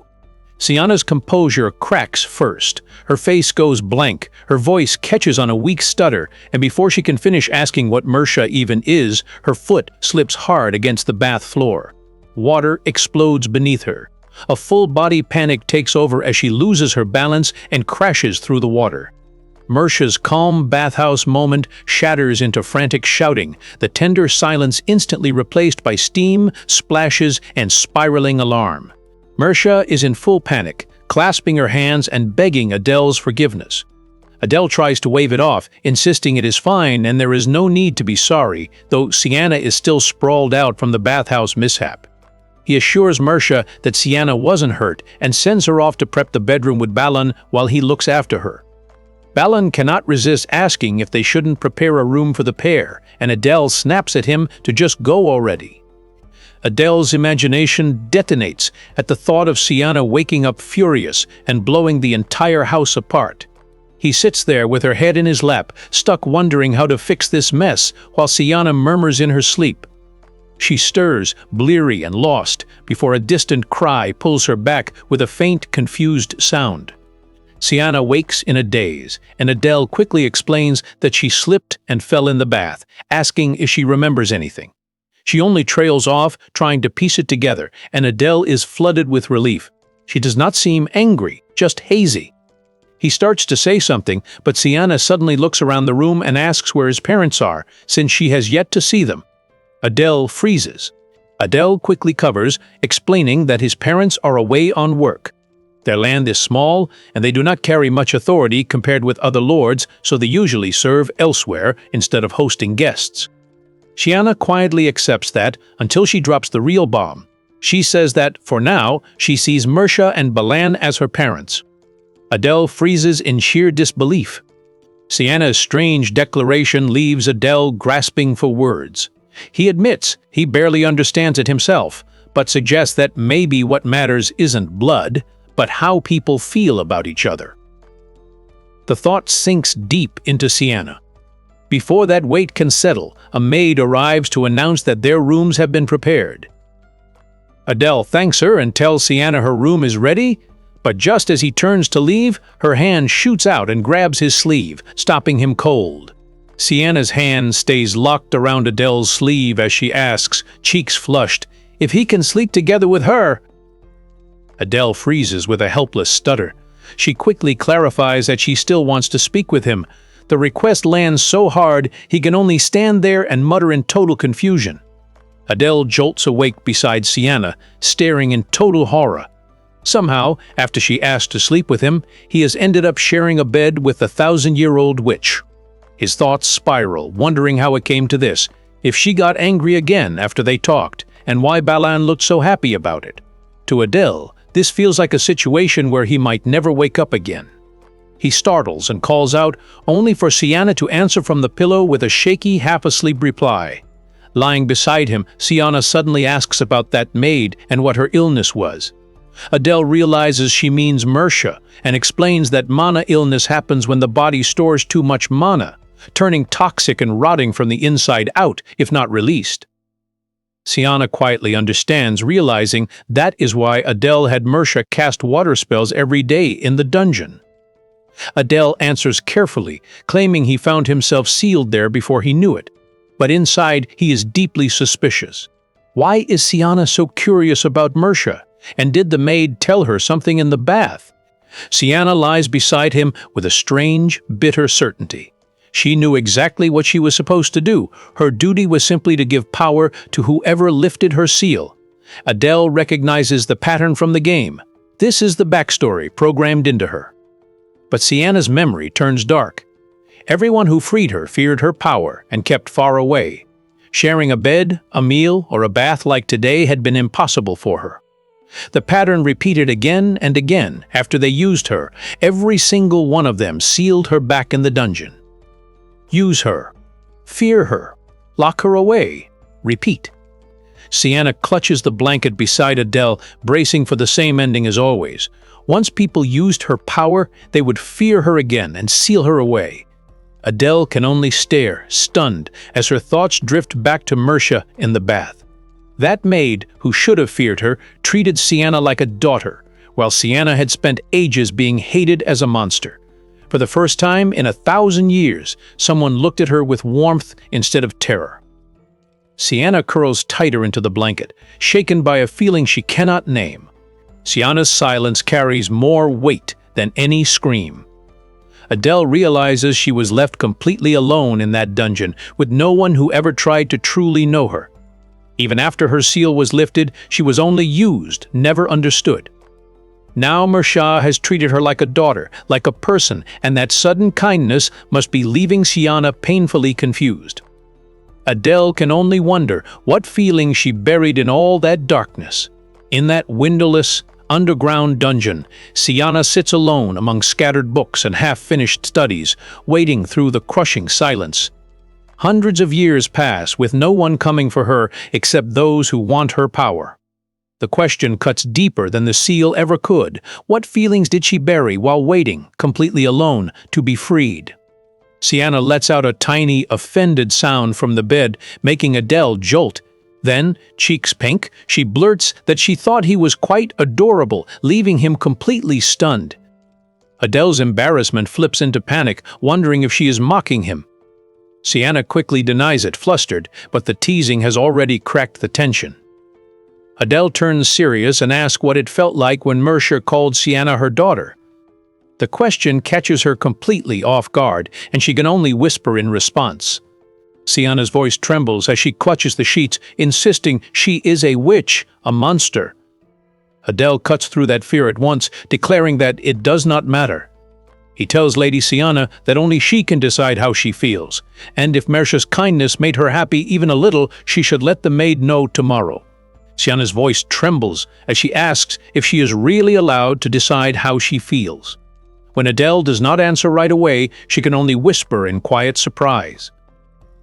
Sienna's composure cracks first. Her face goes blank, her voice catches on a weak stutter, and before she can finish asking what Mersha even is, her foot slips hard against the bath floor. Water explodes beneath her. A full-body panic takes over as she loses her balance and crashes through the water. Mersha's calm bathhouse moment shatters into frantic shouting, the tender silence instantly replaced by steam, splashes, and spiraling alarm. Mersha is in full panic, clasping her hands and begging Adele's forgiveness. Adele tries to wave it off, insisting it is fine and there is no need to be sorry, though Sienna is still sprawled out from the bathhouse mishap. He assures Mersha that Sienna wasn't hurt and sends her off to prep the bedroom with Balan while he looks after her. Balan cannot resist asking if they shouldn't prepare a room for the pair, and Adele snaps at him to just go already. Adele's imagination detonates at the thought of Sienna waking up furious and blowing the entire house apart. He sits there with her head in his lap, stuck wondering how to fix this mess, while Sienna murmurs in her sleep. She stirs, bleary and lost, before a distant cry pulls her back with a faint, confused sound. Sienna wakes in a daze, and Adele quickly explains that she slipped and fell in the bath, asking if she remembers anything. She only trails off, trying to piece it together, and Adele is flooded with relief. She does not seem angry, just hazy. He starts to say something, but Sienna suddenly looks around the room and asks where his parents are, since she has yet to see them. Adele freezes. Adele quickly covers, explaining that his parents are away on work. Their land is small, and they do not carry much authority compared with other lords, so they usually serve elsewhere instead of hosting guests. Sienna quietly accepts that until she drops the real bomb. She says that, for now, she sees Mersha and Balan as her parents. Adele freezes in sheer disbelief. Sienna's strange declaration leaves Adele grasping for words. He admits he barely understands it himself, but suggests that maybe what matters isn't blood, but how people feel about each other. The thought sinks deep into Sienna. Before that weight can settle, a maid arrives to announce that their rooms have been prepared. Adele thanks her and tells Sienna her room is ready, but just as he turns to leave, her hand shoots out and grabs his sleeve, stopping him cold. Sienna's hand stays locked around Adele's sleeve as she asks, cheeks flushed, if he can sleep together with her. Adele freezes with a helpless stutter. She quickly clarifies that she still wants to speak with him. The request lands so hard he can only stand there and mutter in total confusion. Adele jolts awake beside Sienna, staring in total horror. Somehow, after she asked to sleep with him, he has ended up sharing a bed with the 1,000-year-old witch. His thoughts spiral, wondering how it came to this, if she got angry again after they talked, and why Balan looked so happy about it. To Adele, this feels like a situation where he might never wake up again. He startles and calls out, only for Sienna to answer from the pillow with a shaky, half-asleep reply. Lying beside him, Sienna suddenly asks about that maid and what her illness was. Adele realizes she means Mersha and explains that mana illness happens when the body stores too much mana, turning toxic and rotting from the inside out if not released. Sienna quietly understands, realizing that is why Adele had Mersha cast water spells every day in the dungeon. Adele answers carefully, claiming he found himself sealed there before he knew it. But inside, he is deeply suspicious. Why is Sienna so curious about Mersha? And did the maid tell her something in the bath? Sienna lies beside him with a strange, bitter certainty. She knew exactly what she was supposed to do. Her duty was simply to give power to whoever lifted her seal. Adele recognizes the pattern from the game. This is the backstory programmed into her. But Sienna's memory turns dark. Everyone who freed her feared her power and kept far away. Sharing a bed, a meal, or a bath like today had been impossible for her. The pattern repeated again and again after they used her. Every single one of them sealed her back in the dungeon. Use her. Fear her. Lock her away. Repeat. Sienna clutches the blanket beside Adele, bracing for the same ending as always. Once people used her power, they would fear her again and seal her away. Adele can only stare, stunned, as her thoughts drift back to Mersha in the bath. That maid, who should have feared her, treated Sienna like a daughter, while Sienna had spent ages being hated as a monster. For the first time in 1,000 years, someone looked at her with warmth instead of terror. Sienna curls tighter into the blanket, shaken by a feeling she cannot name. Sienna's silence carries more weight than any scream. Adele realizes she was left completely alone in that dungeon, with no one who ever tried to truly know her. Even after her seal was lifted, she was only used, never understood. Now Mersha has treated her like a daughter, like a person, and that sudden kindness must be leaving Sienna painfully confused. Adele can only wonder what feeling she buried in all that darkness. In that windowless, underground dungeon, Sienna sits alone among scattered books and half-finished studies, waiting through the crushing silence. Hundreds of years pass with no one coming for her except those who want her power. The question cuts deeper than the seal ever could. What feelings did she bury while waiting, completely alone, to be freed? Sienna lets out a tiny, offended sound from the bed, making Adele jolt. Then, cheeks pink, she blurts that she thought he was quite adorable, leaving him completely stunned. Adele's embarrassment flips into panic, wondering if she is mocking him. Sienna quickly denies it, flustered, but the teasing has already cracked the tension. Adele turns serious and asks what it felt like when Mersha called Sienna her daughter. The question catches her completely off guard, and she can only whisper in response. Sienna's voice trembles as she clutches the sheets, insisting she is a witch, a monster. Adele cuts through that fear at once, declaring that it does not matter. He tells Lady Sienna that only she can decide how she feels, and if Mersha's kindness made her happy even a little, she should let the maid know tomorrow. Sienna's voice trembles as she asks if she is really allowed to decide how she feels. When Adele does not answer right away, she can only whisper in quiet surprise.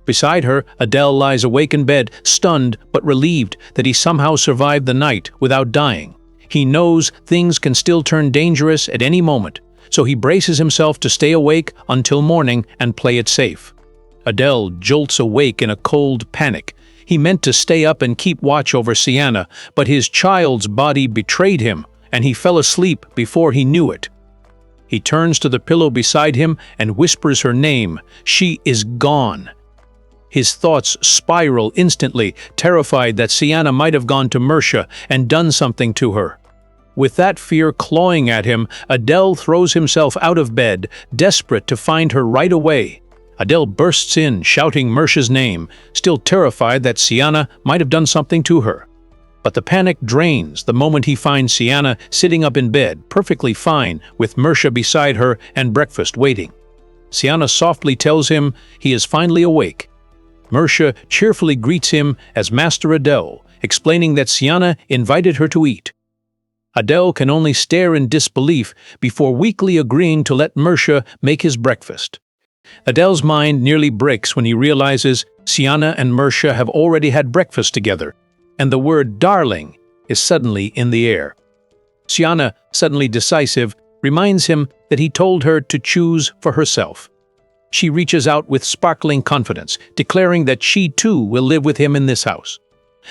Beside her, Adele lies awake in bed, stunned but relieved that he somehow survived the night without dying. He knows things can still turn dangerous at any moment, so he braces himself to stay awake until morning and play it safe. Adele jolts awake in a cold panic. He meant to stay up and keep watch over Sienna, but his child's body betrayed him, and he fell asleep before he knew it. He turns to the pillow beside him and whispers her name. She is gone. His thoughts spiral instantly, terrified that Sienna might have gone to Mersha and done something to her. With that fear clawing at him, Adele throws himself out of bed, desperate to find her right away. Adele bursts in, shouting Mersha's name, still terrified that Sienna might have done something to her. But the panic drains the moment he finds Sienna sitting up in bed, perfectly fine, with Mersha beside her and breakfast waiting. Sienna softly tells him he is finally awake. Mersha cheerfully greets him as Master Adele, explaining that Sienna invited her to eat. Adele can only stare in disbelief before weakly agreeing to let Mersha make his breakfast. Adele's mind nearly breaks when he realizes Sienna and Mersha have already had breakfast together, and the word darling is suddenly in the air. Sienna, suddenly decisive, reminds him that he told her to choose for herself. She reaches out with sparkling confidence, declaring that she too will live with him in this house.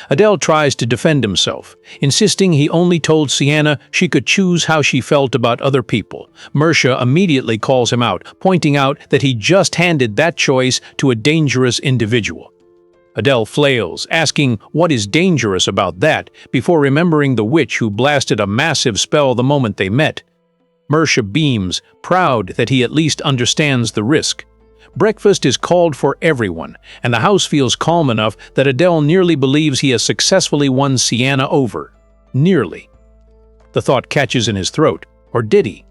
Adele tries to defend himself, insisting he only told Sienna she could choose how she felt about other people. Mersha immediately calls him out, pointing out that he just handed that choice to a dangerous individual. Adele flails, asking what is dangerous about that, before remembering the witch who blasted a massive spell the moment they met. Mersha beams, proud that he at least understands the risk. Breakfast is called for everyone, and the house feels calm enough that Adele nearly believes he has successfully won Sienna over. Nearly. The thought catches in his throat. Or did he?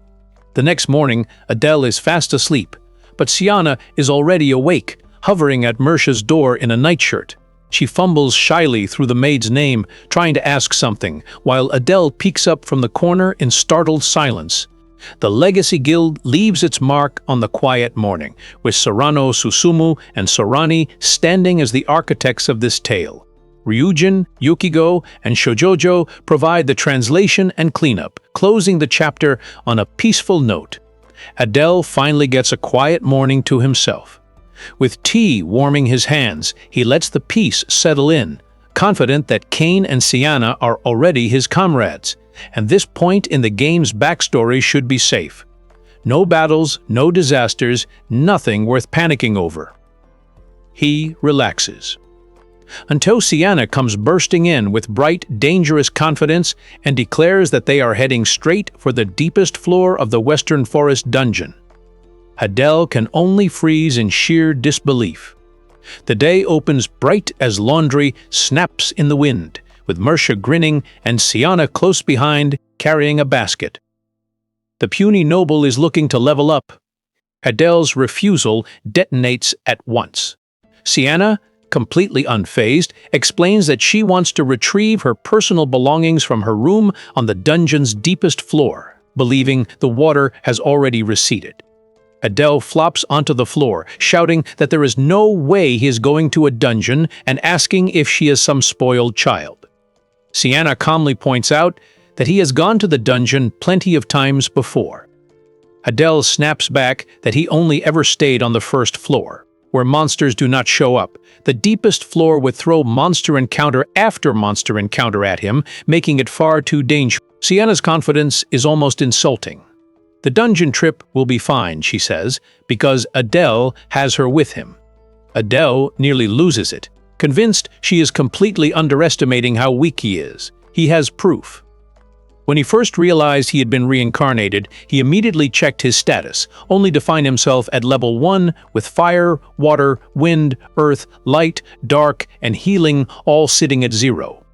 The next morning, Adele is fast asleep, but Sienna is already awake, hovering at Mersha's door in a nightshirt. She fumbles shyly through the maid's name, trying to ask something, while Adele peeks up from the corner in startled silence. The Legacy Guild leaves its mark on the quiet morning, with Serrano Susumu and Sorani standing as the architects of this tale. Ryujin, Yukigo, and Shojojo provide the translation and cleanup, closing the chapter on a peaceful note. Adele finally gets a quiet morning to himself. With tea warming his hands, he lets the peace settle in, confident that Kane and Sienna are already his comrades. and this point in the game's backstory should be safe. No battles, no disasters, nothing worth panicking over. He relaxes. Until Sienna comes bursting in with bright, dangerous confidence and declares that they are heading straight for the deepest floor of the Western Forest dungeon. Adele can only freeze in sheer disbelief. The day opens bright as laundry snaps in the wind, with Mersha grinning and Sienna close behind, carrying a basket. The puny noble is looking to level up. Adele's refusal detonates at once. Sienna, completely unfazed, explains that she wants to retrieve her personal belongings from her room on the dungeon's deepest floor, believing the water has already receded. Adele flops onto the floor, shouting that there is no way he is going to a dungeon and asking if she is some spoiled child. Sienna calmly points out that he has gone to the dungeon plenty of times before. Adele snaps back that he only ever stayed on the first floor, where monsters do not show up. The deepest floor would throw monster encounter after monster encounter at him, making it far too dangerous. Sienna's confidence is almost insulting. The dungeon trip will be fine, she says, because Adele has her with him. Adele nearly loses it, convinced she is completely underestimating how weak he is. He has proof. When he first realized he had been reincarnated, he immediately checked his status, only to find himself at level 1 with fire, water, wind, earth, light, dark, and healing all sitting at 0.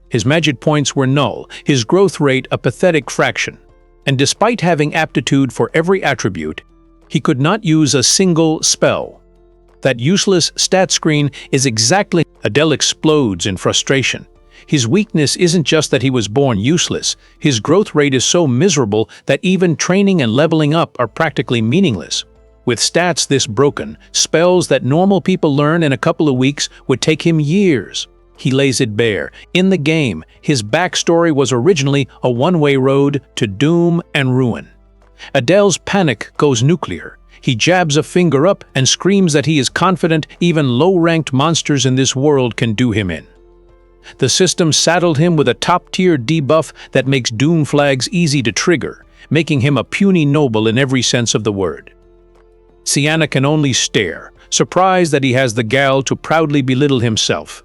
His magic points were null, his growth rate a pathetic fraction. And despite having aptitude for every attribute, he could not use a single spell. That useless stat screen is exactly... Adele explodes in frustration. His weakness isn't just that he was born useless, his growth rate is so miserable that even training and leveling up are practically meaningless. With stats this broken, spells that normal people learn in a couple of weeks would take him years. He lays it bare. In the game, his backstory was originally a one-way road to doom and ruin. Adele's panic goes nuclear. He jabs a finger up and screams that he is confident even low-ranked monsters in this world can do him in. The system saddled him with a top-tier debuff that makes doom flags easy to trigger, making him a puny noble in every sense of the word. Sienna can only stare, surprised that he has the gall to proudly belittle himself.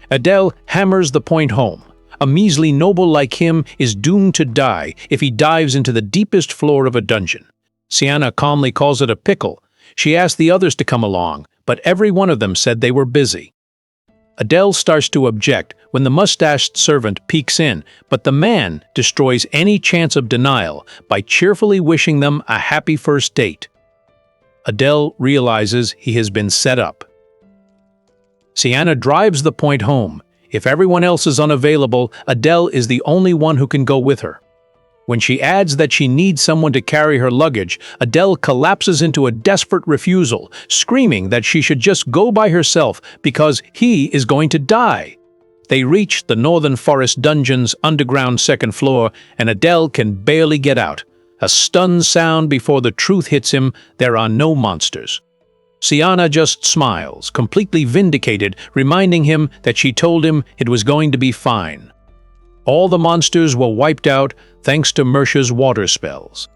Adele hammers the point home. A measly noble like him is doomed to die if he dives into the deepest floor of a dungeon. Sienna calmly calls it a pickle. She asked the others to come along, but every one of them said they were busy. Adele starts to object when the mustached servant peeks in, but the man destroys any chance of denial by cheerfully wishing them a happy first date. Adele realizes he has been set up. Sienna drives the point home. If everyone else is unavailable, Adele is the only one who can go with her. When she adds that she needs someone to carry her luggage, Adele collapses into a desperate refusal, screaming that she should just go by herself because he is going to die. They reach the Northern Forest dungeon's underground second floor, and Adele can barely get out. A stunned sound before the truth hits him: there are no monsters. Sienna just smiles, completely vindicated, reminding him that she told him it was going to be fine. All the monsters were wiped out thanks to Mersha's water spells.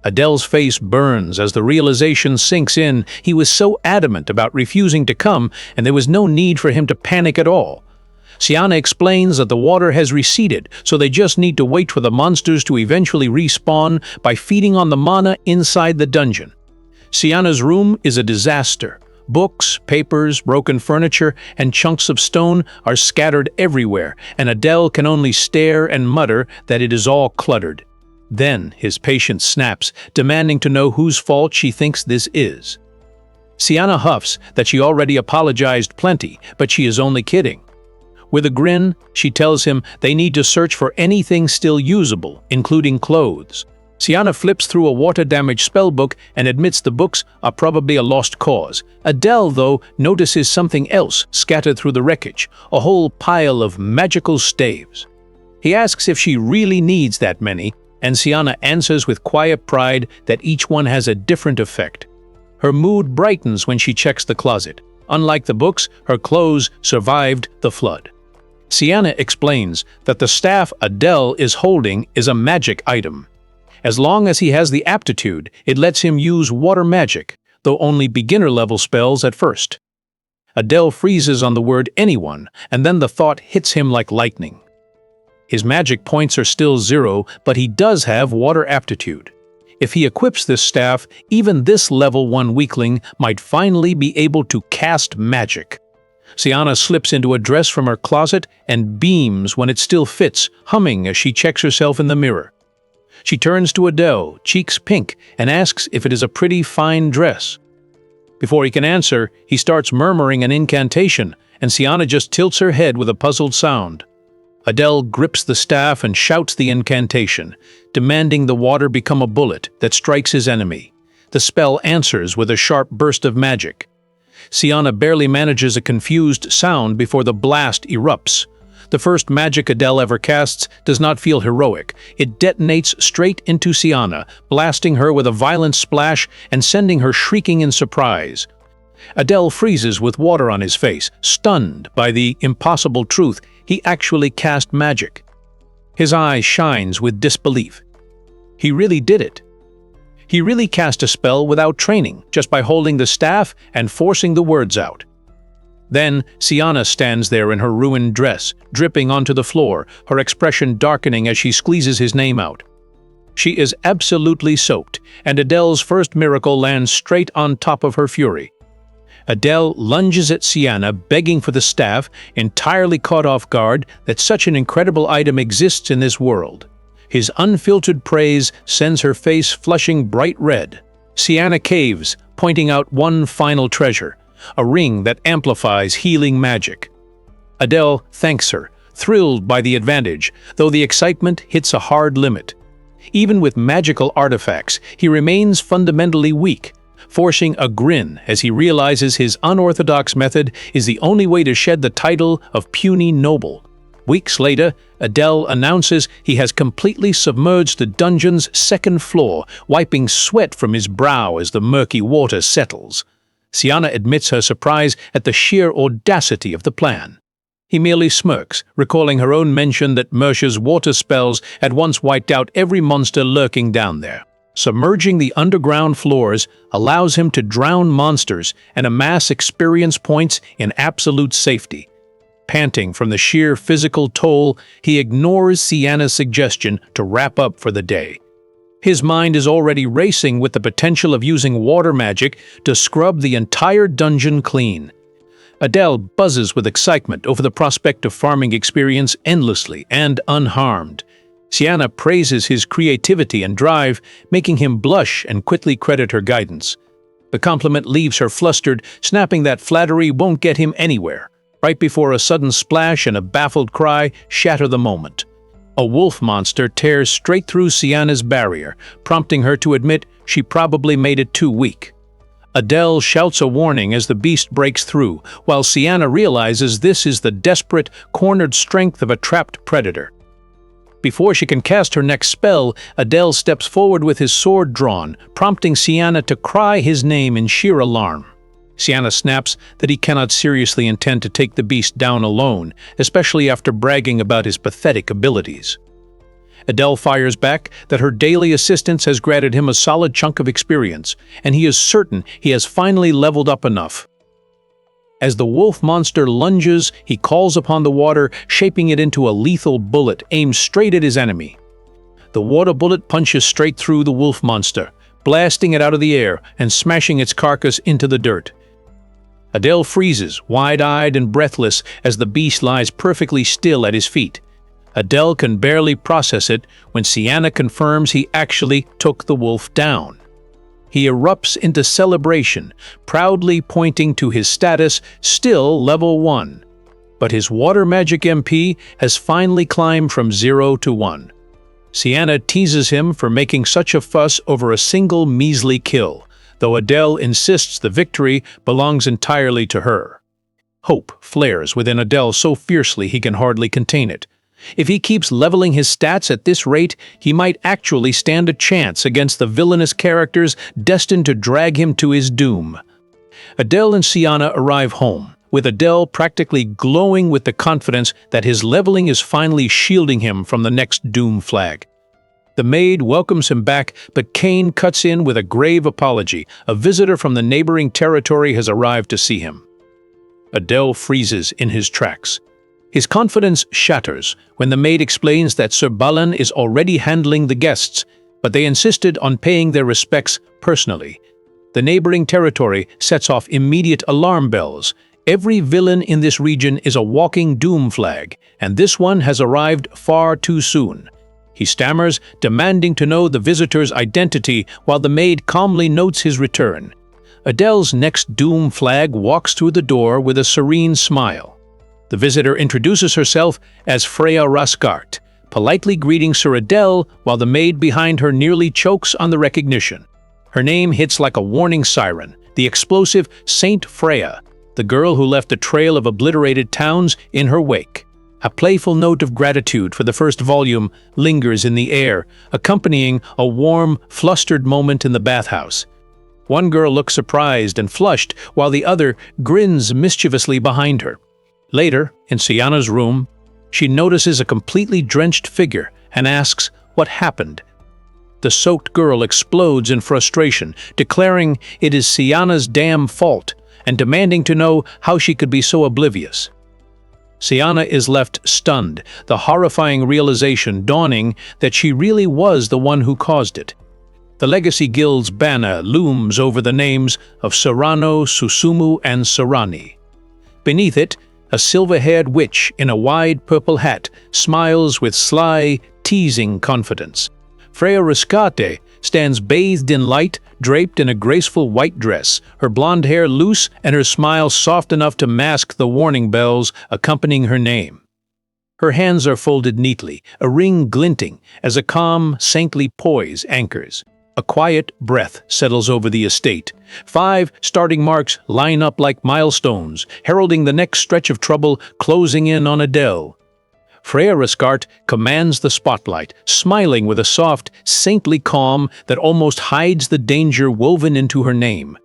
Adele's face burns as the realization sinks in. He was so adamant about refusing to come, and there was no need for him to panic at all. Sienna explains that the water has receded, so they just need to wait for the monsters to eventually respawn by feeding on the mana inside the dungeon. Sienna's room is a disaster. Books, papers, broken furniture, and chunks of stone are scattered everywhere, and Adele can only stare and mutter that it is all cluttered. Then his patience snaps, demanding to know whose fault she thinks this is. Sienna huffs that she already apologized plenty, but she is only kidding. With a grin, she tells him they need to search for anything still usable, including clothes. Sienna flips through a water-damaged spellbook and admits the books are probably a lost cause. Adele, though, notices something else scattered through the wreckage, a whole pile of magical staves. He asks if she really needs that many, and Sienna answers with quiet pride that each one has a different effect. Her mood brightens when she checks the closet. Unlike the books, her clothes survived the flood. Sienna explains that the staff Adele is holding is a magic item. As long as he has the aptitude, it lets him use water magic, though only beginner-level spells at first. Adele freezes on the word anyone, and then the thought hits him like lightning. His magic points are still 0, but he does have water aptitude. If he equips this staff, even this level 1 weakling might finally be able to cast magic. Sienna slips into a dress from her closet and beams when it still fits, humming as she checks herself in the mirror. She turns to Adele, cheeks pink, and asks if it is a pretty fine dress. Before he can answer, he starts murmuring an incantation, and Sienna just tilts her head with a puzzled sound. Adele grips the staff and shouts the incantation, demanding the water become a bullet that strikes his enemy. The spell answers with a sharp burst of magic. Sienna barely manages a confused sound before the blast erupts. The first magic Adele ever casts does not feel heroic. It detonates straight into Sienna, blasting her with a violent splash and sending her shrieking in surprise. Adele freezes with water on his face, stunned by the impossible truth he actually cast magic. His eye shines with disbelief. He really did it. He really cast a spell without training, just by holding the staff and forcing the words out. Then Sienna stands there in her ruined dress, dripping onto the floor, her expression darkening as she squeezes his name out. She is absolutely soaked, and Adele's first miracle lands straight on top of her fury. Adele lunges at Sienna, begging for the staff, entirely caught off guard that such an incredible item exists in this world. His unfiltered praise sends her face flushing bright red. Sienna caves, pointing out one final treasure, a ring that amplifies healing magic. Adele thanks her, thrilled by the advantage, though the excitement hits a hard limit. Even with magical artifacts, he remains fundamentally weak, forcing a grin as he realizes his unorthodox method is the only way to shed the title of puny noble. Weeks later, Adele announces he has completely submerged the dungeon's second floor, wiping sweat from his brow as the murky water settles. Sienna admits her surprise at the sheer audacity of the plan. He merely smirks, recalling her own mention that Mercer's water spells had once wiped out every monster lurking down there. Submerging the underground floors allows him to drown monsters and amass experience points in absolute safety. Panting from the sheer physical toll, he ignores Sienna's suggestion to wrap up for the day. His mind is already racing with the potential of using water magic to scrub the entire dungeon clean. Adele buzzes with excitement over the prospect of farming experience endlessly and unharmed. Sienna praises his creativity and drive, making him blush and quickly credit her guidance. The compliment leaves her flustered, snapping that flattery won't get him anywhere, right before a sudden splash and a baffled cry shatter the moment. A wolf monster tears straight through Sienna's barrier, prompting her to admit she probably made it too weak. Adele shouts a warning as the beast breaks through, while Sienna realizes this is the desperate, cornered strength of a trapped predator. Before she can cast her next spell, Adele steps forward with his sword drawn, prompting Sienna to cry his name in sheer alarm. Sienna snaps that he cannot seriously intend to take the beast down alone, especially after bragging about his pathetic abilities. Adele fires back that her daily assistance has granted him a solid chunk of experience, and he is certain he has finally leveled up enough. As the wolf monster lunges, he calls upon the water, shaping it into a lethal bullet aimed straight at his enemy. The water bullet punches straight through the wolf monster, blasting it out of the air and smashing its carcass into the dirt. Adele freezes, wide-eyed and breathless, as the beast lies perfectly still at his feet. Adele can barely process it when Sienna confirms he actually took the wolf down. He erupts into celebration, proudly pointing to his status, still level 1. But his water magic MP has finally climbed from 0 to 1. Sienna teases him for making such a fuss over a single measly kill, though Adele insists the victory belongs entirely to her. Hope flares within Adele so fiercely he can hardly contain it. If he keeps leveling his stats at this rate, he might actually stand a chance against the villainous characters destined to drag him to his doom. Adele and Sienna arrive home, with Adele practically glowing with the confidence that his leveling is finally shielding him from the next doom flag. The maid welcomes him back, but Kane cuts in with a grave apology. A visitor from the neighboring territory has arrived to see him. Adele freezes in his tracks. His confidence shatters when the maid explains that Sir Balan is already handling the guests, but they insisted on paying their respects personally. The neighboring territory sets off immediate alarm bells. Every villain in this region is a walking doom flag, and this one has arrived far too soon. He stammers, demanding to know the visitor's identity while the maid calmly notes his return. Adele's next doom flag walks through the door with a serene smile. The visitor introduces herself as Freya Rascart, politely greeting Sir Adele while the maid behind her nearly chokes on the recognition. Her name hits like a warning siren, the explosive Saint Freya, the girl who left a trail of obliterated towns in her wake. A playful note of gratitude for the first volume lingers in the air, accompanying a warm, flustered moment in the bathhouse. One girl looks surprised and flushed, while the other grins mischievously behind her. Later, in Sienna's room, she notices a completely drenched figure and asks what happened. The soaked girl explodes in frustration, declaring it is Sienna's damn fault and demanding to know how she could be so oblivious. Sienna is left stunned, the horrifying realization dawning that she really was the one who caused it. The Legacy Guild's banner looms over the names of Serrano, Susumu, and Serrani. Beneath it, a silver-haired witch in a wide purple hat smiles with sly, teasing confidence. Freya Rascarte stands bathed in light, draped in a graceful white dress, her blonde hair loose and her smile soft enough to mask the warning bells accompanying her name. Her hands are folded neatly, a ring glinting as a calm, saintly poise anchors. A quiet breath settles over the estate. 5 starting marks line up like milestones, heralding the next stretch of trouble closing in on Adele. Freya Rascart commands the spotlight, smiling with a soft, saintly calm that almost hides the danger woven into her name.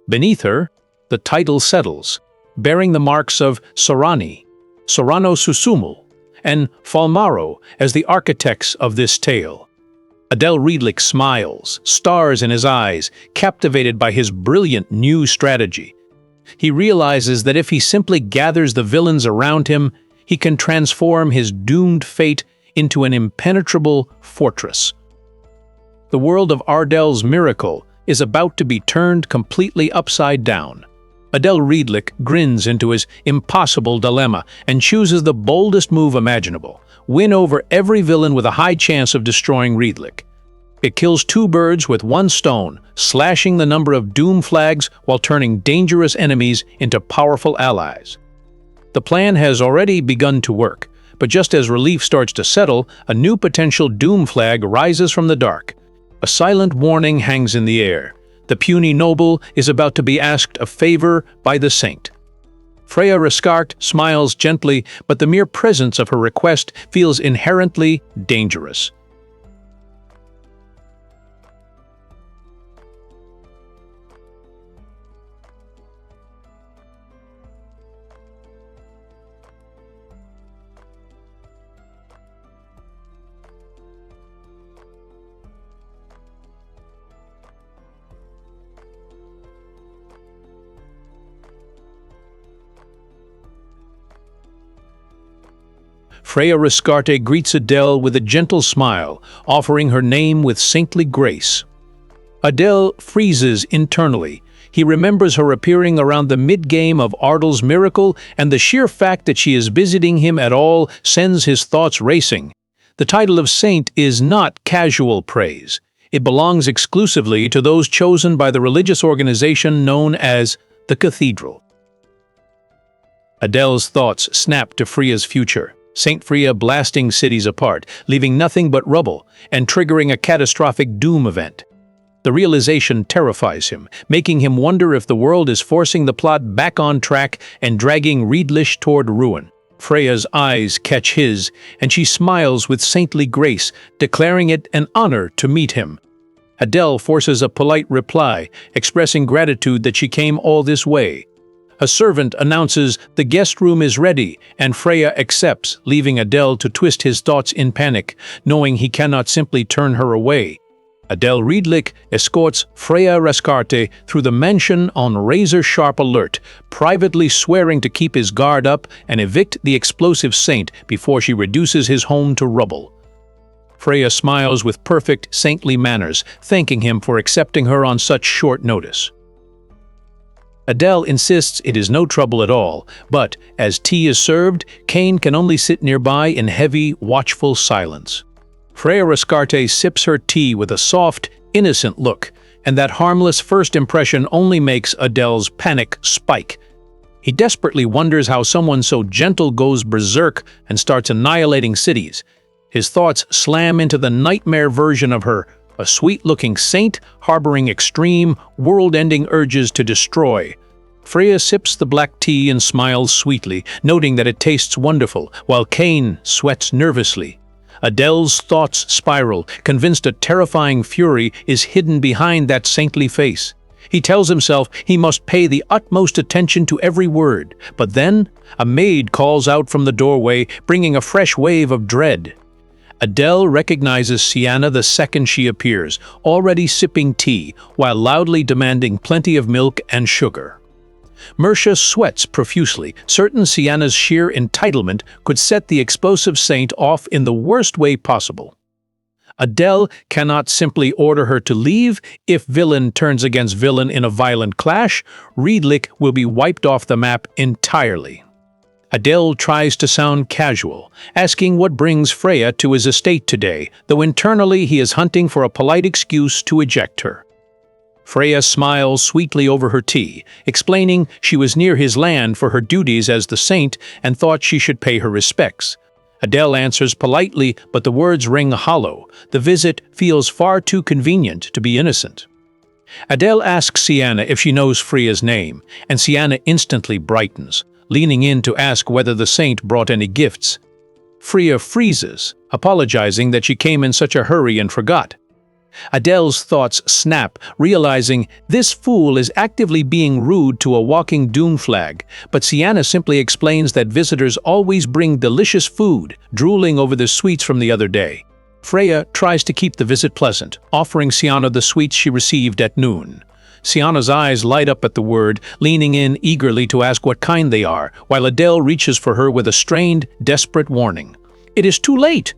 Beneath her, the title settles, bearing the marks of Serrani, Serrano Susumu, and Falmaro as the architects of this tale. Adele Riedlich smiles, stars in his eyes, captivated by his brilliant new strategy. He realizes that if he simply gathers the villains around him, he can transform his doomed fate into an impenetrable fortress. The world of Ardel's miracle is about to be turned completely upside down. Adele Riedlich grins into his impossible dilemma and chooses the boldest move imaginable: win over every villain with a high chance of destroying Riedlich. It kills 2 birds with 1 stone, slashing the number of doom flags while turning dangerous enemies into powerful allies. The plan has already begun to work, but just as relief starts to settle, a new potential doom flag rises from the dark. A silent warning hangs in the air. The puny noble is about to be asked a favor by the saint. Freya Rascart smiles gently, but the mere presence of her request feels inherently dangerous. Freya Rascarte greets Adele with a gentle smile, offering her name with saintly grace. Adele freezes internally. He remembers her appearing around the mid-game of Ardel's miracle, and the sheer fact that she is visiting him at all sends his thoughts racing. The title of saint is not casual praise. It belongs exclusively to those chosen by the religious organization known as the Cathedral. Adele's thoughts snap to Freya's future. Saint Freya blasting cities apart, leaving nothing but rubble, and triggering a catastrophic doom event. The realization terrifies him, making him wonder if the world is forcing the plot back on track and dragging Riedlich toward ruin. Freya's eyes catch his, and she smiles with saintly grace, declaring it an honor to meet him. Adele forces a polite reply, expressing gratitude that she came all this way. A servant announces the guest room is ready, and Freya accepts, leaving Adele to twist his thoughts in panic, knowing he cannot simply turn her away. Adele Riedlich escorts Freya Rescarte through the mansion on razor-sharp alert, privately swearing to keep his guard up and evict the explosive saint before she reduces his home to rubble. Freya smiles with perfect saintly manners, thanking him for accepting her on such short notice. Adele insists it is no trouble at all, but as tea is served, Cain can only sit nearby in heavy, watchful silence. Freya Rescarte sips her tea with a soft, innocent look, and that harmless first impression only makes Adele's panic spike. He desperately wonders how someone so gentle goes berserk and starts annihilating cities. His thoughts slam into the nightmare version of her, a sweet-looking saint harboring extreme, world-ending urges to destroy. Freya sips the black tea and smiles sweetly, noting that it tastes wonderful, while Cain sweats nervously. Adele's thoughts spiral, convinced a terrifying fury is hidden behind that saintly face. He tells himself he must pay the utmost attention to every word, but then a maid calls out from the doorway, bringing a fresh wave of dread. Adele recognizes Sienna the second she appears, already sipping tea, while loudly demanding plenty of milk and sugar. Mercia sweats profusely, certain Sienna's sheer entitlement could set the explosive saint off in the worst way possible. Adele cannot simply order her to leave. If villain turns against villain in a violent clash, Riedlich will be wiped off the map entirely. Adele tries to sound casual, asking what brings Freya to his estate today, though internally he is hunting for a polite excuse to eject her. Freya smiles sweetly over her tea, explaining she was near his land for her duties as the saint and thought she should pay her respects. Adele answers politely, but the words ring hollow. The visit feels far too convenient to be innocent. Adele asks Sienna if she knows Freya's name, and Sienna instantly brightens, leaning in to ask whether the saint brought any gifts. Freya freezes, apologizing that she came in such a hurry and forgot. Adele's thoughts snap, realizing this fool is actively being rude to a walking doom flag, but Sienna simply explains that visitors always bring delicious food, drooling over the sweets from the other day. Freya tries to keep the visit pleasant, offering Sienna the sweets she received at noon. Sienna's eyes light up at the word, leaning in eagerly to ask what kind they are, while Adele reaches for her with a strained, desperate warning. "It is too late!"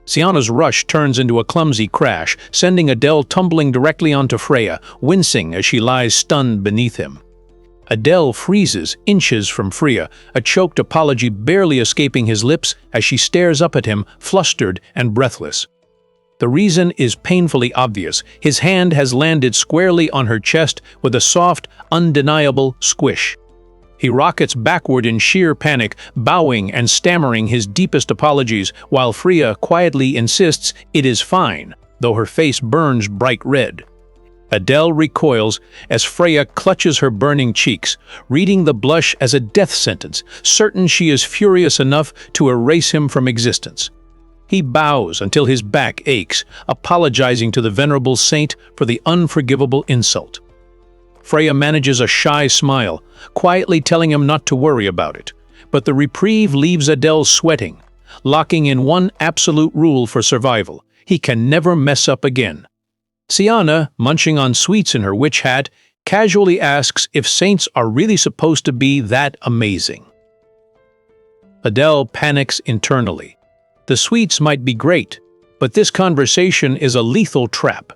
Sienna's rush turns into a clumsy crash, sending Adele tumbling directly onto Freya, wincing as she lies stunned beneath him. Adele freezes inches from Freya, a choked apology barely escaping his lips as she stares up at him, flustered and breathless. The reason is painfully obvious. His hand has landed squarely on her chest with a soft, undeniable squish. He rockets backward in sheer panic, bowing and stammering his deepest apologies, while Freya quietly insists it is fine, though her face burns bright red. Adele recoils as Freya clutches her burning cheeks, reading the blush as a death sentence, certain she is furious enough to erase him from existence. He bows until his back aches, apologizing to the venerable saint for the unforgivable insult. Freya manages a shy smile, quietly telling him not to worry about it, but the reprieve leaves Adele sweating, locking in one absolute rule for survival: he can never mess up again. Sienna, munching on sweets in her witch hat, casually asks if saints are really supposed to be that amazing. Adele panics internally. The sweets might be great, but this conversation is a lethal trap.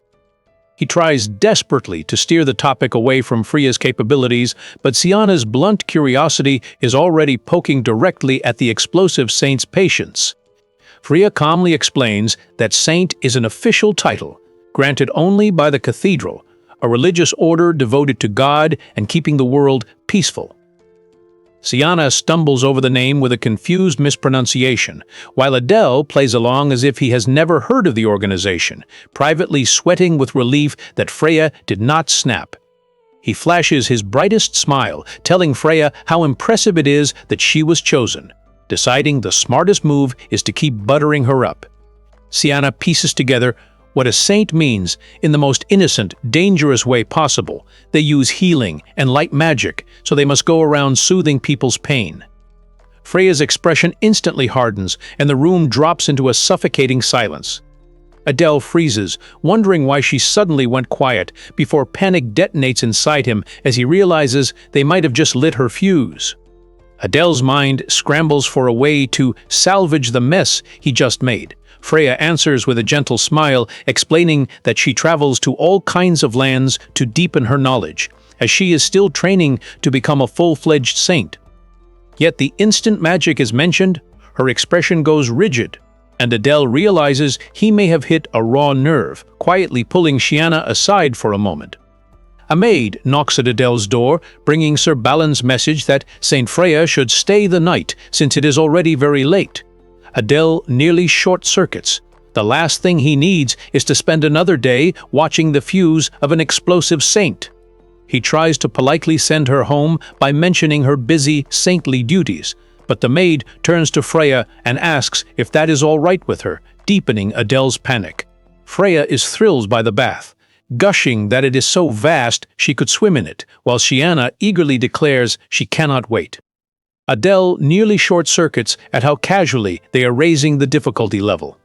He tries desperately to steer the topic away from Freya's capabilities, but Sienna's blunt curiosity is already poking directly at the explosive saint's patience. Freya calmly explains that saint is an official title, granted only by the cathedral, a religious order devoted to God and keeping the world peaceful. Sienna stumbles over the name with a confused mispronunciation, while Adele plays along as if he has never heard of the organization, privately sweating with relief that Freya did not snap. He flashes his brightest smile, telling Freya how impressive it is that she was chosen, deciding the smartest move is to keep buttering her up. Sienna pieces together, what a saint means in the most innocent, dangerous way possible. They use healing and light magic, so they must go around soothing people's pain. Freya's expression instantly hardens, and the room drops into a suffocating silence. Adele freezes, wondering why she suddenly went quiet, before panic detonates inside him as he realizes they might have just lit her fuse. Adele's mind scrambles for a way to salvage the mess he just made. Freya answers with a gentle smile, explaining that she travels to all kinds of lands to deepen her knowledge, as she is still training to become a full-fledged saint. Yet the instant magic is mentioned, her expression goes rigid, and Adele realizes he may have hit a raw nerve, quietly pulling Sienna aside for a moment. A maid knocks at Adele's door, bringing Sir Balin's message that Saint Freya should stay the night since it is already very late. Adele nearly short-circuits. The last thing he needs is to spend another day watching the fuse of an explosive saint. He tries to politely send her home by mentioning her busy, saintly duties, but the maid turns to Freya and asks if that is all right with her, deepening Adele's panic. Freya is thrilled by the bath, gushing that it is so vast she could swim in it, while Sienna eagerly declares she cannot wait. Adele nearly short-circuits at how casually they are raising the difficulty level.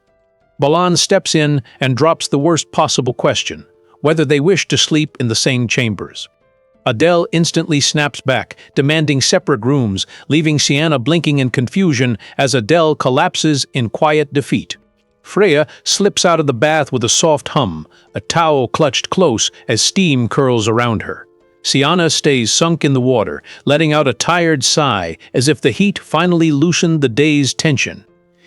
Balan steps in and drops the worst possible question, whether they wish to sleep in the same chambers. Adele instantly snaps back, demanding separate rooms, leaving Sienna blinking in confusion as Adele collapses in quiet defeat. Freya slips out of the bath with a soft hum, a towel clutched close as steam curls around her. Sienna stays sunk in the water, letting out a tired sigh as if the heat finally loosened the day's tension.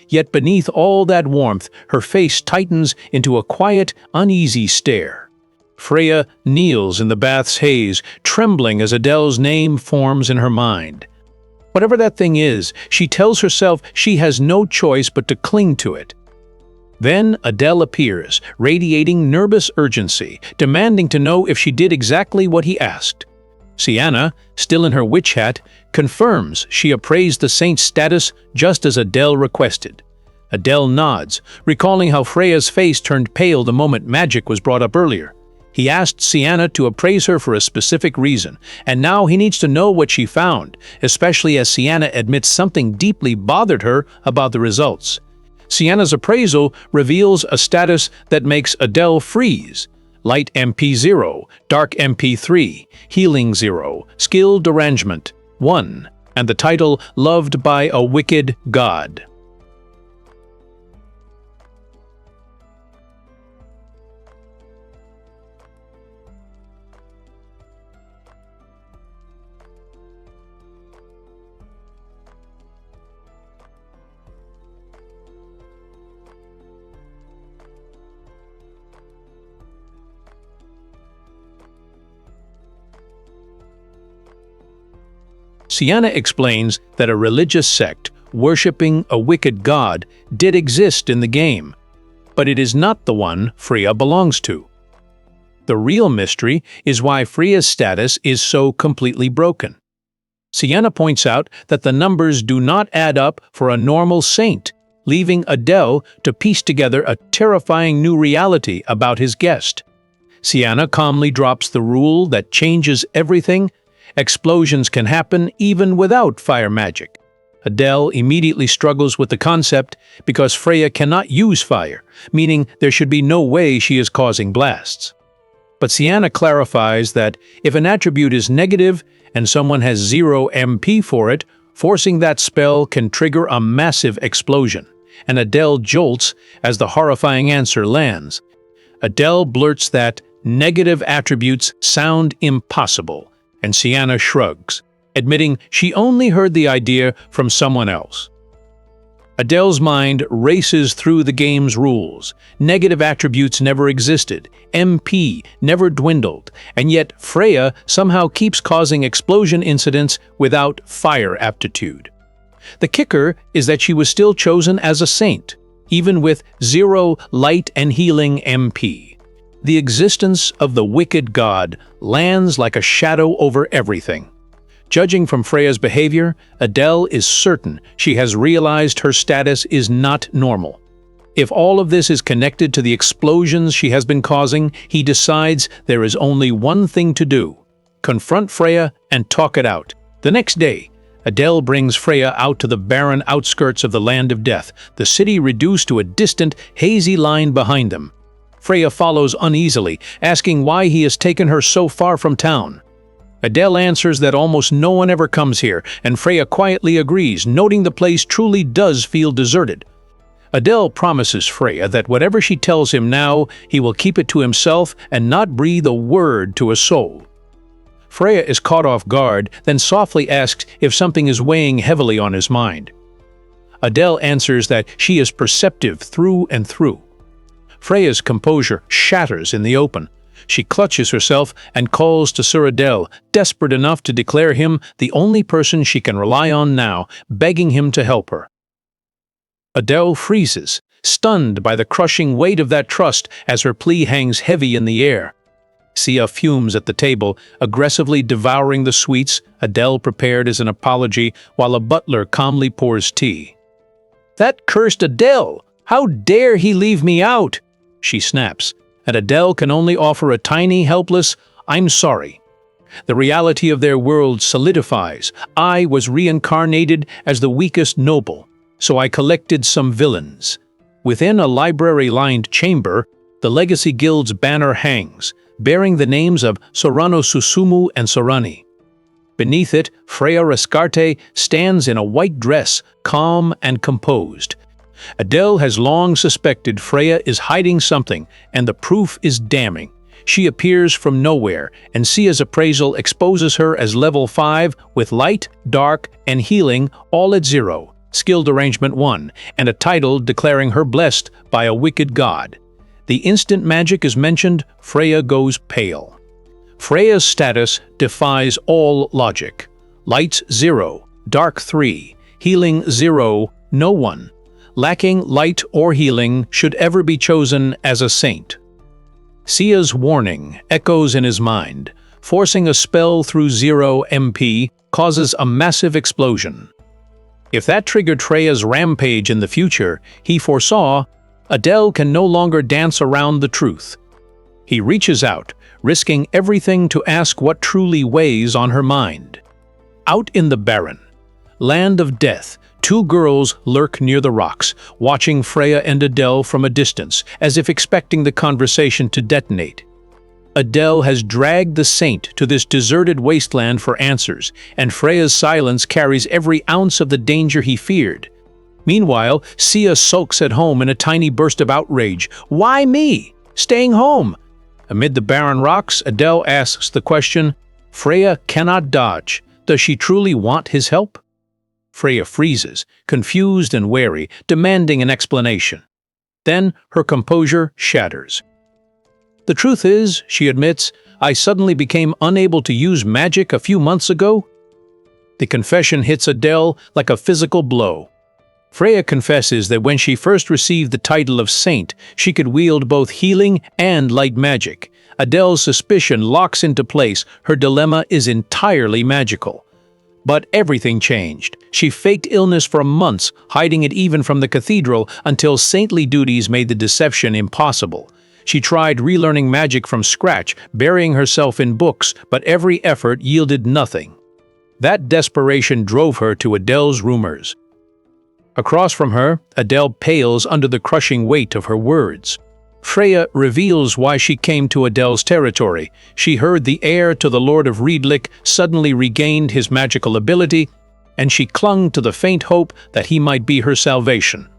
Yet beneath all that warmth, her face tightens into a quiet, uneasy stare. Freya kneels in the bath's haze, trembling as Adele's name forms in her mind. Whatever that thing is, she tells herself she has no choice but to cling to it. Then Adele appears, radiating nervous urgency, demanding to know if she did exactly what he asked. Sienna, still in her witch hat, confirms she appraised the saint's status just as Adele requested. Adele nods, recalling how Freya's face turned pale the moment magic was brought up earlier. He asked Sienna to appraise her for a specific reason, and now he needs to know what she found, especially as Sienna admits something deeply bothered her about the results. Sienna's appraisal reveals a status that makes Adele freeze. Light MP 0, Dark MP 3, Healing 0, Skill Derangement 1, and the title Loved by a Wicked God. Sienna explains that a religious sect worshipping a wicked god did exist in the game, but it is not the one Freya belongs to. The real mystery is why Freya's status is so completely broken. Sienna points out that the numbers do not add up for a normal saint, leaving Adele to piece together a terrifying new reality about his guest. Sienna calmly drops the rule that changes everything. Explosions can happen even without fire magic. Adele immediately struggles with the concept because Freya cannot use fire, meaning there should be no way she is causing blasts. But Sienna clarifies that if an attribute is negative and someone has 0 MP for it, forcing that spell can trigger a massive explosion, and Adele jolts as the horrifying answer lands. Adele blurts that negative attributes sound impossible, and Sienna shrugs, admitting she only heard the idea from someone else. Adele's mind races through the game's rules. Negative attributes never existed, MP never dwindled, and yet Freya somehow keeps causing explosion incidents without fire aptitude. The kicker is that she was still chosen as a saint, even with 0 light and healing MP. The existence of the wicked god lands like a shadow over everything. Judging from Freya's behavior, Adele is certain she has realized her status is not normal. If all of this is connected to the explosions she has been causing, he decides there is only one thing to do: confront Freya and talk it out. The next day, Adele brings Freya out to the barren outskirts of the land of death, the city reduced to a distant, hazy line behind them. Freya follows uneasily, asking why he has taken her so far from town. Adele answers that almost no one ever comes here, and Freya quietly agrees, noting the place truly does feel deserted. Adele promises Freya that whatever she tells him now, he will keep it to himself and not breathe a word to a soul. Freya is caught off guard, then softly asks if something is weighing heavily on his mind. Adele answers that she is perceptive through and through. Freya's composure shatters in the open. She clutches herself and calls to Sir Adele, desperate enough to declare him the only person she can rely on now, begging him to help her. Adele freezes, stunned by the crushing weight of that trust as her plea hangs heavy in the air. Sia fumes at the table, aggressively devouring the sweets Adele prepared as an apology while a butler calmly pours tea. "That cursed Adele! How dare he leave me out?" she snaps, and Adele can only offer a tiny, helpless, "I'm sorry." The reality of their world solidifies. I was reincarnated as the weakest noble, so I collected some villains. Within a library-lined chamber, the Legacy Guild's banner hangs, bearing the names of Sorano Susumu and Sorani. Beneath it, Freya Rescarte stands in a white dress, calm and composed. Adele has long suspected Freya is hiding something, and the proof is damning. She appears from nowhere, and Sia's appraisal exposes her as level 5 with light, dark, and healing all at 0, skilled arrangement 1, and a title declaring her blessed by a wicked god. The instant magic is mentioned, Freya goes pale. Freya's status defies all logic. Light 0, dark 3, healing 0, no one. Lacking light or healing should ever be chosen as a saint. Sia's warning echoes in his mind. Forcing a spell through 0 MP causes a massive explosion. If that triggered Freya's rampage in the future, he foresaw, Adele can no longer dance around the truth. He reaches out, risking everything to ask what truly weighs on her mind. Out in the barren land of death, two girls lurk near the rocks, watching Freya and Adele from a distance, as if expecting the conversation to detonate. Adele has dragged the saint to this deserted wasteland for answers, and Freya's silence carries every ounce of the danger he feared. Meanwhile, Sia sulks at home in a tiny burst of outrage. "Why me? Staying home?" Amid the barren rocks, Adele asks the question, Freya cannot dodge. Does she truly want his help? Freya freezes, confused and wary, demanding an explanation. Then her composure shatters. "The truth is," she admits, "I suddenly became unable to use magic a few months ago." The confession hits Adele like a physical blow. Freya confesses that when she first received the title of saint, she could wield both healing and light magic. Adele's suspicion locks into place. Her dilemma is entirely magical. But everything changed. She faked illness for months, hiding it even from the cathedral, until saintly duties made the deception impossible. She tried relearning magic from scratch, burying herself in books, but every effort yielded nothing. That desperation drove her to Adele's rumors. Across from her, Adele pales under the crushing weight of her words. Freya reveals why she came to Adele's territory. She heard the heir to the Lord of Riedlich suddenly regained his magical ability, and she clung to the faint hope that he might be her salvation.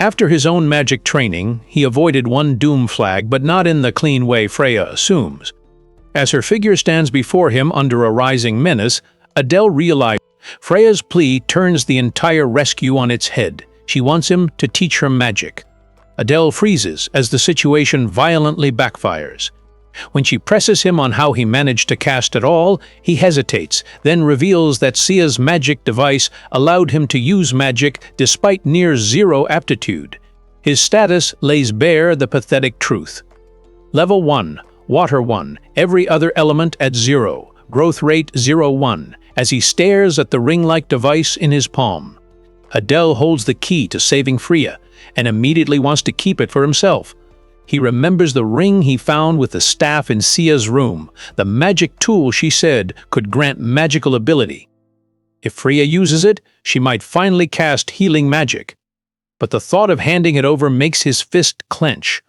After his own magic training, he avoided one doom flag, but not in the clean way Freya assumes. As her figure stands before him under a rising menace, Adele realizes Freya's plea turns the entire rescue on its head. She wants him to teach her magic. Adele freezes as the situation violently backfires. When she presses him on how he managed to cast it all, he hesitates, then reveals that Sia's magic device allowed him to use magic despite near zero aptitude. His status lays bare the pathetic truth. Level 1, Water 1, every other element at 0, growth rate 0-1, as he stares at the ring-like device in his palm. Adele holds the key to saving Freya, and immediately wants to keep it for himself. He remembers the ring he found with the staff in Sia's room, the magic tool she said could grant magical ability. If Freya uses it, she might finally cast healing magic. But the thought of handing it over makes his fist clench.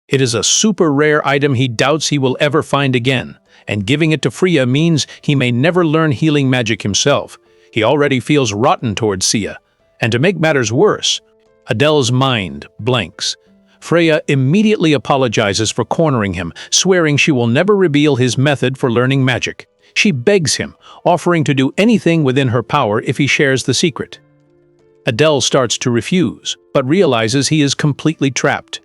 It is a super rare item he doubts he will ever find again, and giving it to Freya means he may never learn healing magic himself. He already feels rotten towards Sia. And to make matters worse, Adele's mind blanks. Freya immediately apologizes for cornering him, swearing she will never reveal his method for learning magic. She begs him, offering to do anything within her power if he shares the secret. Adele starts to refuse, but realizes he is completely trapped.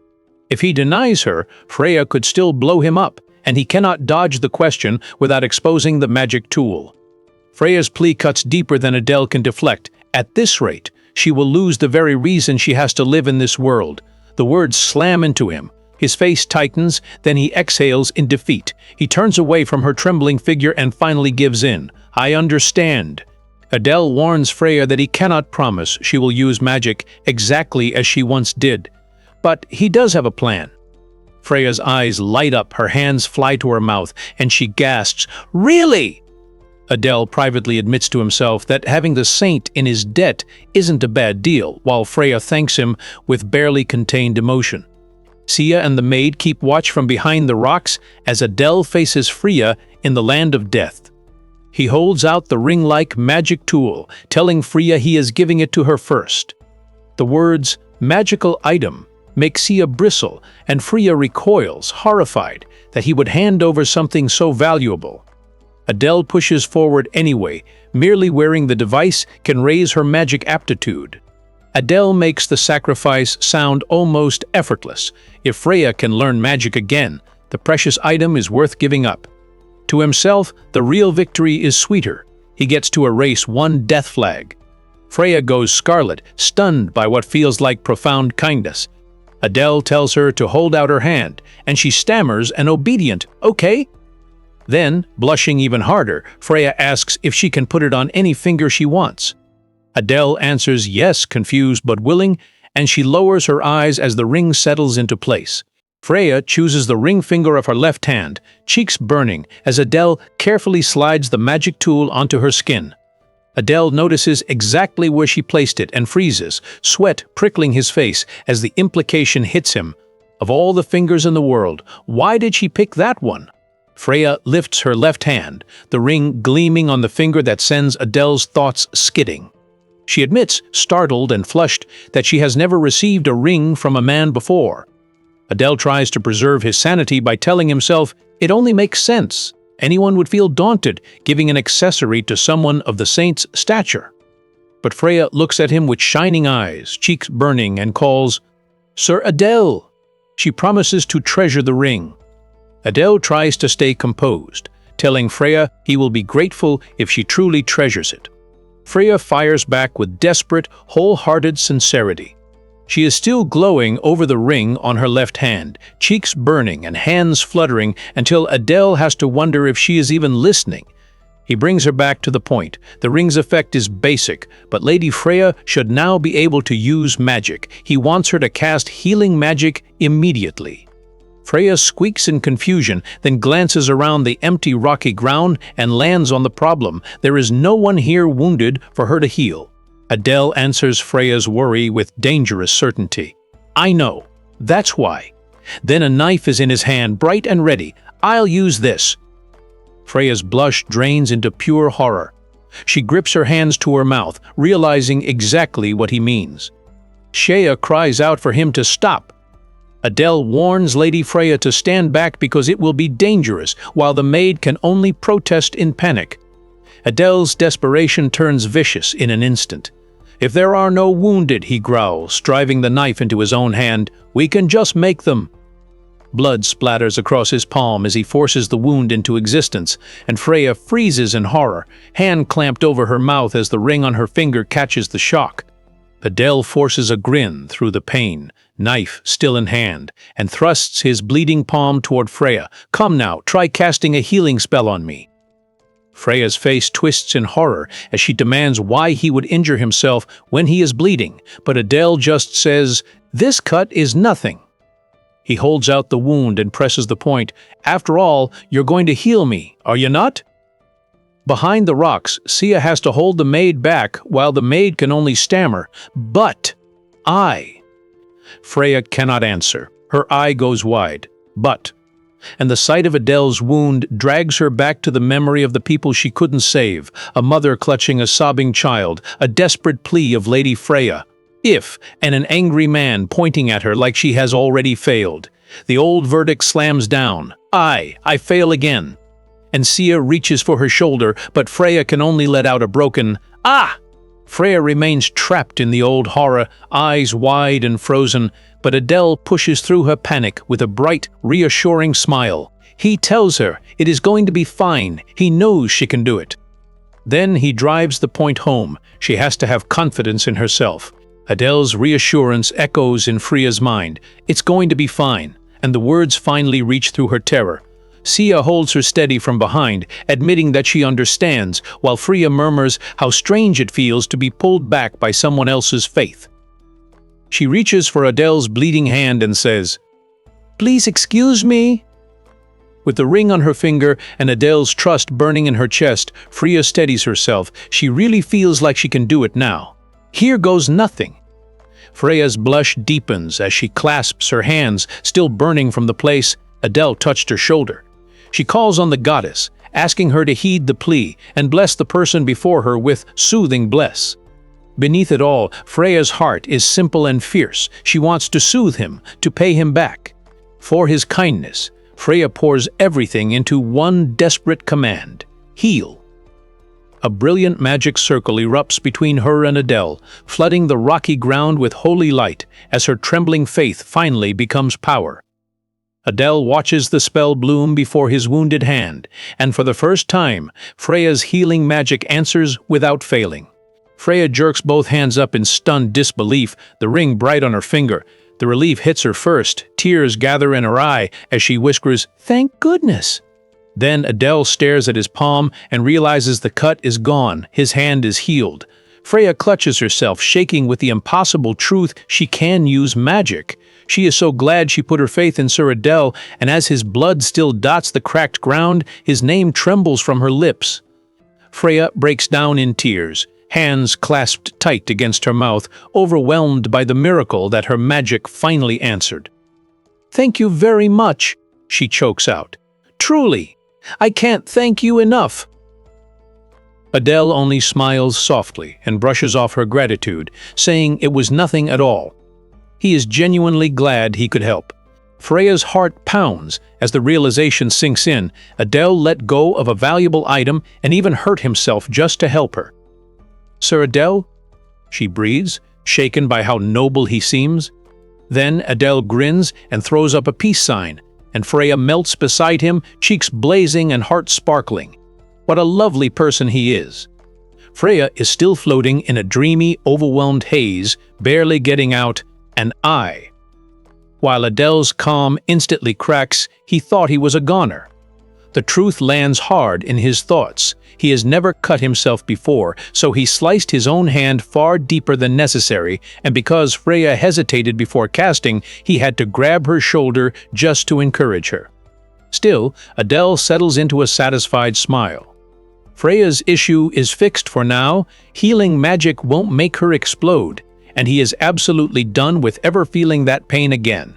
If he denies her, Freya could still blow him up, and he cannot dodge the question without exposing the magic tool. Freya's plea cuts deeper than Adele can deflect. At this rate, she will lose the very reason she has to live in this world. The words slam into him. His face tightens, then he exhales in defeat. He turns away from her trembling figure and finally gives in. I understand. Adele warns Freya that he cannot promise she will use magic exactly as she once did. But he does have a plan. Freya's eyes light up, her hands fly to her mouth, and she gasps, "Really?" Adele privately admits to himself that having the saint in his debt isn't a bad deal, while Freya thanks him with barely contained emotion. Sia and the maid keep watch from behind the rocks as Adele faces Freya in the land of death. He holds out the ring-like magic tool, telling Freya he is giving it to her first. The words, magical item, make Sia bristle, and Freya recoils, horrified that he would hand over something so valuable. Adele pushes forward anyway. Merely wearing the device can raise her magic aptitude. Adele makes the sacrifice sound almost effortless. If Freya can learn magic again, the precious item is worth giving up. To himself, the real victory is sweeter. He gets to erase one death flag. Freya goes scarlet, stunned by what feels like profound kindness. Adele tells her to hold out her hand, and she stammers an obedient, "Okay." Then, blushing even harder, Freya asks if she can put it on any finger she wants. Adele answers yes, confused but willing, and she lowers her eyes as the ring settles into place. Freya chooses the ring finger of her left hand, cheeks burning, as Adele carefully slides the magic tool onto her skin. Adele notices exactly where she placed it and freezes, sweat prickling his face as the implication hits him. Of all the fingers in the world, why did she pick that one? Freya lifts her left hand, the ring gleaming on the finger that sends Adele's thoughts skidding. She admits, startled and flushed, that she has never received a ring from a man before. Adele tries to preserve his sanity by telling himself it only makes sense. Anyone would feel daunted giving an accessory to someone of the saint's stature. But Freya looks at him with shining eyes, cheeks burning, and calls, "Sir Adele!" She promises to treasure the ring. Adele tries to stay composed, telling Freya he will be grateful if she truly treasures it. Freya fires back with desperate, wholehearted sincerity. She is still glowing over the ring on her left hand, cheeks burning and hands fluttering until Adele has to wonder if she is even listening. He brings her back to the point. The ring's effect is basic, but Lady Freya should now be able to use magic. He wants her to cast healing magic immediately. Freya squeaks in confusion, then glances around the empty rocky ground and lands on the problem. There is no one here wounded for her to heal. Adele answers Freya's worry with dangerous certainty. "I know. That's why." Then a knife is in his hand, bright and ready. "I'll use this." Freya's blush drains into pure horror. She grips her hands to her mouth, realizing exactly what he means. Shea cries out for him to stop. Adele warns Lady Freya to stand back because it will be dangerous, while the maid can only protest in panic. Adele's desperation turns vicious in an instant. "If there are no wounded," he growls, driving the knife into his own hand, "we can just make them." Blood splatters across his palm as he forces the wound into existence, and Freya freezes in horror, hand clamped over her mouth as the ring on her finger catches the shock. Adele forces a grin through the pain, knife still in hand, and thrusts his bleeding palm toward Freya. "Come now, try casting a healing spell on me." Freya's face twists in horror as she demands why he would injure himself when he is bleeding, but Adele just says, "This cut is nothing." He holds out the wound and presses the point. "After all, you're going to heal me, are you not?" Behind the rocks, Sia has to hold the maid back while the maid can only stammer, "But I." Freya cannot answer. Her eye goes wide. "But." And the sight of Adele's wound drags her back to the memory of the people she couldn't save, a mother clutching a sobbing child, a desperate plea of Lady Freya. "If," and an angry man pointing at her like she has already failed. The old verdict slams down. I fail again." And Sia reaches for her shoulder, but Freya can only let out a broken, "Ah!" Freya remains trapped in the old horror, eyes wide and frozen, but Adele pushes through her panic with a bright, reassuring smile. He tells her it is going to be fine. He knows she can do it. Then he drives the point home. She has to have confidence in herself. Adele's reassurance echoes in Freya's mind. It's going to be fine, and the words finally reach through her terror. Sia holds her steady from behind, admitting that she understands, while Freya murmurs how strange it feels to be pulled back by someone else's faith. She reaches for Adele's bleeding hand and says, "Please excuse me." With the ring on her finger and Adele's trust burning in her chest, Freya steadies herself. She really feels like she can do it now. Here goes nothing. Freya's blush deepens as she clasps her hands, still burning from the place Adele touched her shoulder. She calls on the goddess, asking her to heed the plea and bless the person before her with soothing bless. Beneath it all, Freya's heart is simple and fierce. She wants to soothe him, to pay him back. For his kindness, Freya pours everything into one desperate command: heal. A brilliant magic circle erupts between her and Adele, flooding the rocky ground with holy light as her trembling faith finally becomes power. Adele watches the spell bloom before his wounded hand, and for the first time, Freya's healing magic answers without failing. Freya jerks both hands up in stunned disbelief, the ring bright on her finger. The relief hits her first, tears gather in her eye as she whispers, "Thank goodness." Then Adele stares at his palm and realizes the cut is gone, his hand is healed. Freya clutches herself, shaking with the impossible truth she can use magic. She is so glad she put her faith in Sir Adele, and as his blood still dots the cracked ground, his name trembles from her lips. Freya breaks down in tears, hands clasped tight against her mouth, overwhelmed by the miracle that her magic finally answered. "Thank you very much," she chokes out. "Truly, I can't thank you enough." Adele only smiles softly and brushes off her gratitude, saying it was nothing at all. He is genuinely glad he could help. Freya's heart pounds as the realization sinks in. Adele let go of a valuable item and even hurt himself just to help her. "Sir Adele?" she breathes, shaken by how noble he seems. Then Adele grins and throws up a peace sign, and Freya melts beside him, cheeks blazing and heart sparkling. What a lovely person he is. Freya is still floating in a dreamy, overwhelmed haze, barely getting out an eye. While Adele's calm instantly cracks, he thought he was a goner. The truth lands hard in his thoughts. He has never cut himself before, so he sliced his own hand far deeper than necessary, and because Freya hesitated before casting, he had to grab her shoulder just to encourage her. Still, Adele settles into a satisfied smile. Freya's issue is fixed for now. Healing magic won't make her explode, and he is absolutely done with ever feeling that pain again.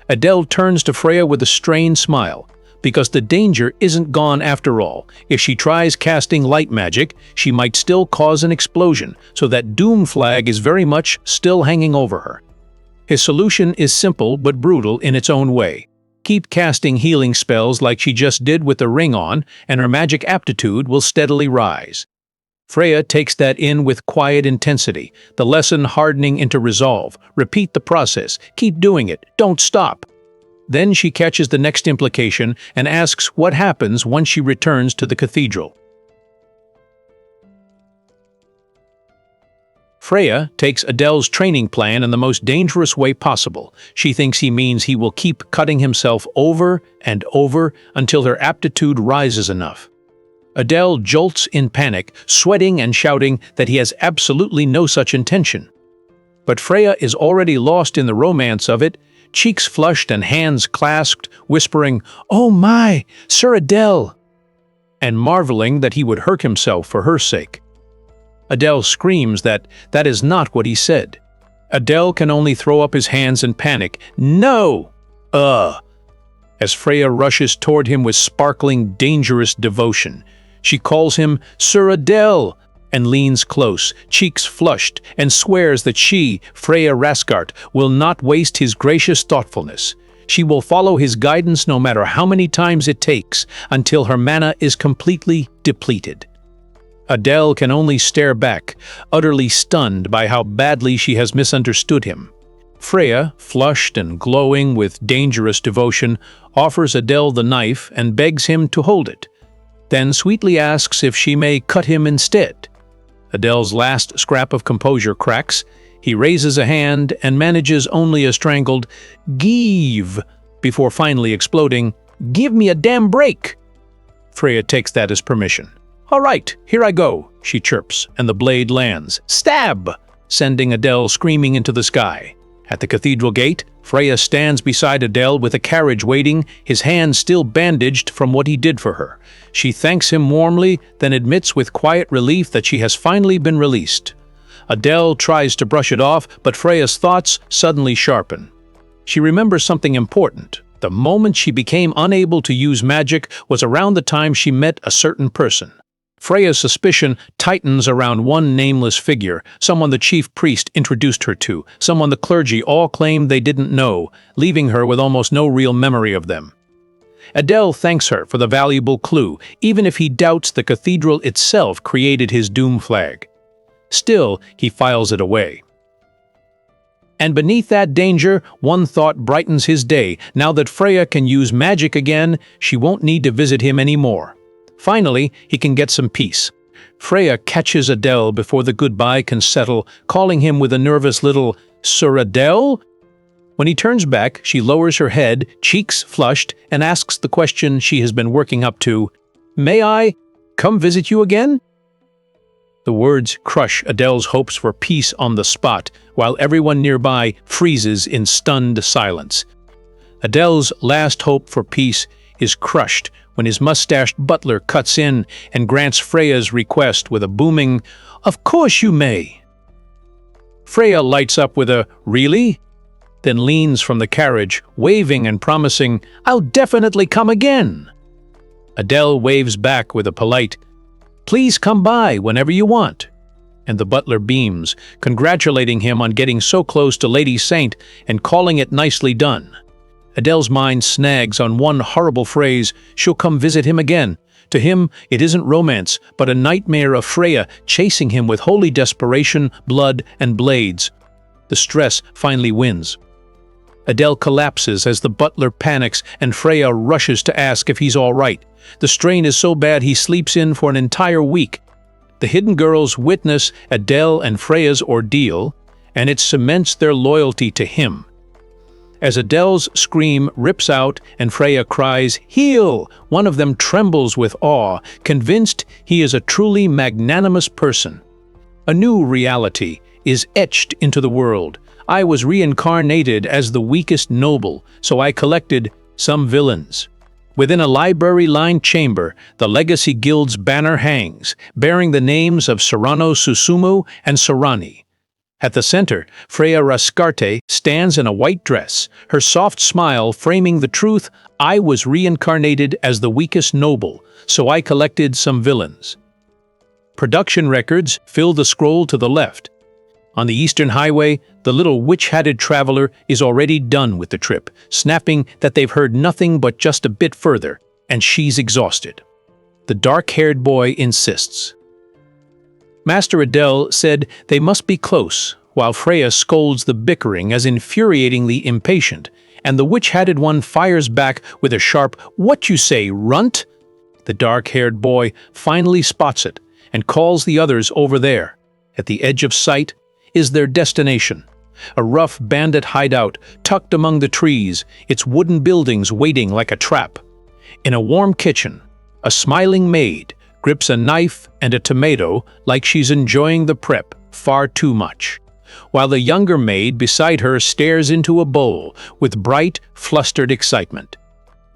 Adele turns to Freya with a strained smile, because the danger isn't gone after all. If she tries casting light magic, she might still cause an explosion, so that doom flag is very much still hanging over her. His solution is simple but brutal in its own way. Keep casting healing spells like she just did with the ring on, and her magic aptitude will steadily rise. Freya takes that in with quiet intensity, the lesson hardening into resolve. Repeat the process. Keep doing it. Don't stop. Then she catches the next implication and asks what happens once she returns to the cathedral. Freya takes Adele's training plan in the most dangerous way possible. She thinks he means he will keep cutting himself over and over until her aptitude rises enough. Adele jolts in panic, sweating and shouting that he has absolutely no such intention. But Freya is already lost in the romance of it, cheeks flushed and hands clasped, whispering, "Oh my, Sir Adele!" and marveling that he would hurt himself for her sake. Adele screams that is not what he said. Adele can only throw up his hands in panic. "No! As Freya rushes toward him with sparkling, dangerous devotion. She calls him Sir Adele and leans close, cheeks flushed, and swears that she, Freya Raskart, will not waste his gracious thoughtfulness. She will follow his guidance no matter how many times it takes, until her mana is completely depleted. Adele can only stare back, utterly stunned by how badly she has misunderstood him. Freya, flushed and glowing with dangerous devotion, offers Adele the knife and begs him to hold it, then sweetly asks if she may cut him instead. Adele's last scrap of composure cracks. He raises a hand and manages only a strangled "Give," before finally exploding, "Give me a damn break!" Freya takes that as permission. "All right, here I go," she chirps, and the blade lands. Stab! Sending Adele screaming into the sky. At the cathedral gate, Freya stands beside Adele with a carriage waiting, his hand still bandaged from what he did for her. She thanks him warmly, then admits with quiet relief that she has finally been released. Adele tries to brush it off, but Freya's thoughts suddenly sharpen. She remembers something important. The moment she became unable to use magic was around the time she met a certain person. Freya's suspicion tightens around one nameless figure, someone the chief priest introduced her to, someone the clergy all claimed they didn't know, leaving her with almost no real memory of them. Adele thanks her for the valuable clue, even if he doubts the cathedral itself created his doom flag. Still, he files it away. And beneath that danger, one thought brightens his day. Now that Freya can use magic again, she won't need to visit him anymore. Finally, he can get some peace. Freya catches Adele before the goodbye can settle, calling him with a nervous little, "Sir Adele?" When he turns back, she lowers her head, cheeks flushed, and asks the question she has been working up to, "May I come visit you again?" The words crush Adele's hopes for peace on the spot, while everyone nearby freezes in stunned silence. Adele's last hope for peace is crushed when his mustached butler cuts in and grants Freya's request with a booming, "Of course you may." Freya lights up with a "Really?" then leans from the carriage, waving and promising, "I'll definitely come again." Adele waves back with a polite, "Please come by whenever you want." And the butler beams, congratulating him on getting so close to Lady Saint and calling it nicely done. Adele's mind snags on one horrible phrase, she'll come visit him again. To him, it isn't romance, but a nightmare of Freya chasing him with holy desperation, blood, and blades. The stress finally wins. Adele collapses as the butler panics and Freya rushes to ask if he's all right. The strain is so bad he sleeps in for an entire week. The hidden girls witness Adele and Freya's ordeal, and it cements their loyalty to him. As Adele's scream rips out and Freya cries, "Heal!" one of them trembles with awe, convinced he is a truly magnanimous person. A new reality is etched into the world. I was reincarnated as the weakest noble, so I collected some villains. Within a library-lined chamber, the Legacy Guild's banner hangs, bearing the names of Serrano Susumu and Sorani. At the center, Freya Raskarte stands in a white dress, her soft smile framing the truth, "I was reincarnated as the weakest noble, so I collected some villains." Production records fill the scroll to the left. On the Eastern Highway, the little witch-hatted traveler is already done with the trip, snapping that they've heard nothing but just a bit further, and she's exhausted. The dark-haired boy insists. Master Adele said they must be close, while Freya scolds the bickering as infuriatingly impatient, and the witch-hatted one fires back with a sharp, "What you say, runt?" The dark-haired boy finally spots it and calls the others over there. At the edge of sight is their destination, a rough bandit hideout tucked among the trees, its wooden buildings waiting like a trap. In a warm kitchen, a smiling maid grips a knife and a tomato like she's enjoying the prep far too much, while the younger maid beside her stares into a bowl with bright, flustered excitement.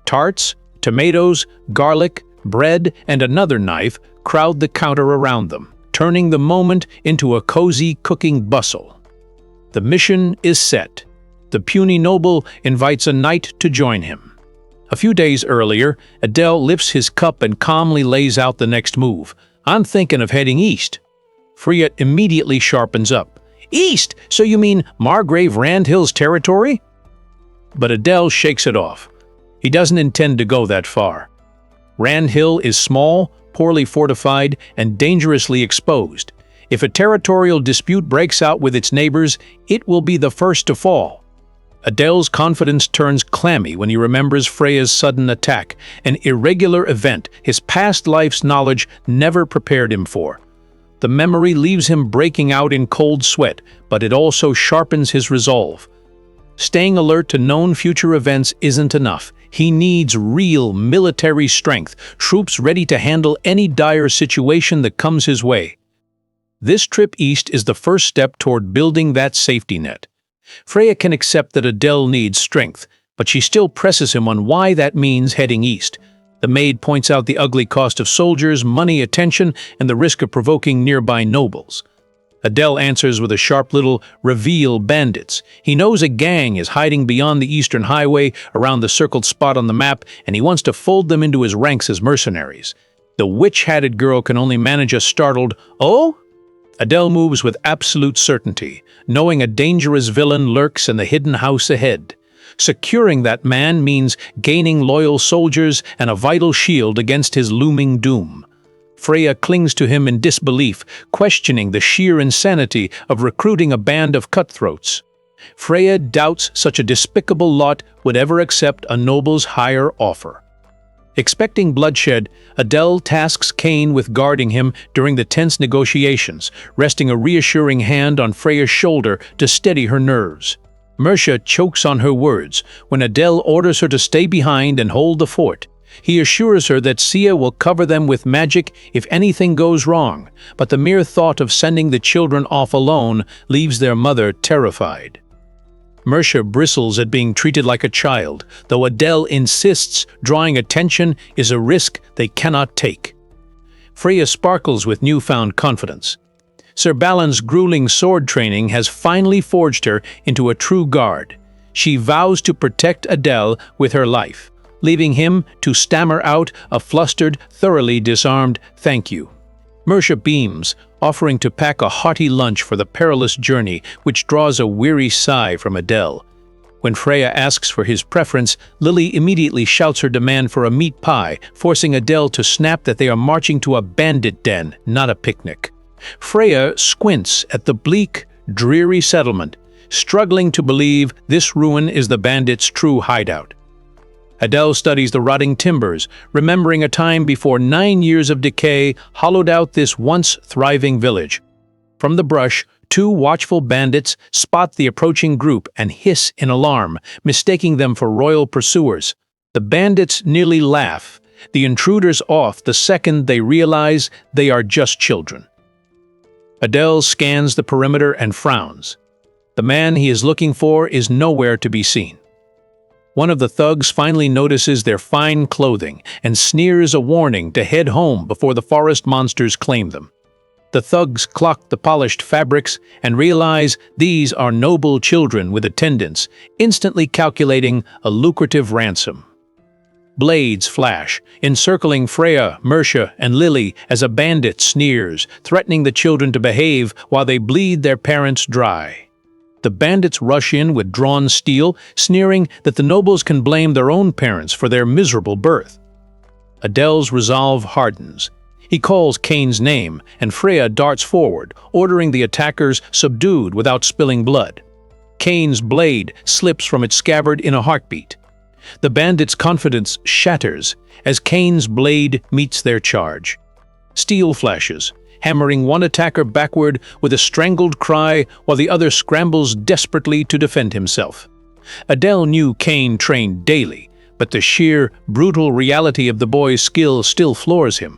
Tarts, tomatoes, garlic, bread, and another knife crowd the counter around them, turning the moment into a cozy cooking bustle. The mission is set. The puny noble invites a knight to join him. A few days earlier, Adele lifts his cup and calmly lays out the next move. "I'm thinking of heading east." Freya immediately sharpens up. "East? So you mean Margrave Randhill's territory?" But Adele shakes it off. He doesn't intend to go that far. Randhill is small, poorly fortified, and dangerously exposed. If a territorial dispute breaks out with its neighbors, it will be the first to fall. Adele's confidence turns clammy when he remembers Freya's sudden attack, an irregular event his past life's knowledge never prepared him for. The memory leaves him breaking out in cold sweat, but it also sharpens his resolve. Staying alert to known future events isn't enough. He needs real military strength, troops ready to handle any dire situation that comes his way. This trip east is the first step toward building that safety net. Freya can accept that Adele needs strength, but she still presses him on why that means heading east. The maid points out the ugly cost of soldiers, money, attention, and the risk of provoking nearby nobles. Adele answers with a sharp little "reveal bandits." He knows a gang is hiding beyond the eastern highway, around the circled spot on the map, and he wants to fold them into his ranks as mercenaries. The witch-hatted girl can only manage a startled, "Oh?" Adele moves with absolute certainty, knowing a dangerous villain lurks in the hidden house ahead. Securing that man means gaining loyal soldiers and a vital shield against his looming doom. Freya clings to him in disbelief, questioning the sheer insanity of recruiting a band of cutthroats. Freya doubts such a despicable lot would ever accept a noble's higher offer. Expecting bloodshed, Adele tasks Cain with guarding him during the tense negotiations, resting a reassuring hand on Freya's shoulder to steady her nerves. Mercia chokes on her words when Adele orders her to stay behind and hold the fort. He assures her that Sia will cover them with magic if anything goes wrong, but the mere thought of sending the children off alone leaves their mother terrified. Mercia bristles at being treated like a child, though Adele insists drawing attention is a risk they cannot take. Freya sparkles with newfound confidence. Sir Balin's grueling sword training has finally forged her into a true guard. She vows to protect Adele with her life, leaving him to stammer out a flustered, thoroughly disarmed "thank you." Mercia beams, offering to pack a hearty lunch for the perilous journey, which draws a weary sigh from Adele. When Freya asks for his preference, Lily immediately shouts her demand for a meat pie, forcing Adele to snap that they are marching to a bandit den, not a picnic. Freya squints at the bleak, dreary settlement, struggling to believe this ruin is the bandits' true hideout. Adele studies the rotting timbers, remembering a time before 9 years of decay hollowed out this once thriving village. From the brush, 2 watchful bandits spot the approaching group and hiss in alarm, mistaking them for royal pursuers. The bandits nearly laugh, the intruders off the second they realize they are just children. Adele scans the perimeter and frowns. The man he is looking for is nowhere to be seen. One of the thugs finally notices their fine clothing and sneers a warning to head home before the forest monsters claim them. The thugs clock the polished fabrics and realize these are noble children with attendants, instantly calculating a lucrative ransom. Blades flash, encircling Freya, Mercia, and Lily as a bandit sneers, threatening the children to behave while they bleed their parents dry. The bandits rush in with drawn steel, sneering that the nobles can blame their own parents for their miserable birth. Adele's resolve hardens. He calls Cain's name, and Freya darts forward, ordering the attackers subdued without spilling blood. Kane's blade slips from its scabbard in a heartbeat. The bandits' confidence shatters as Kane's blade meets their charge. Steel flashes, hammering one attacker backward with a strangled cry while the other scrambles desperately to defend himself. Adele knew Kane trained daily, but the sheer, brutal reality of the boy's skill still floors him.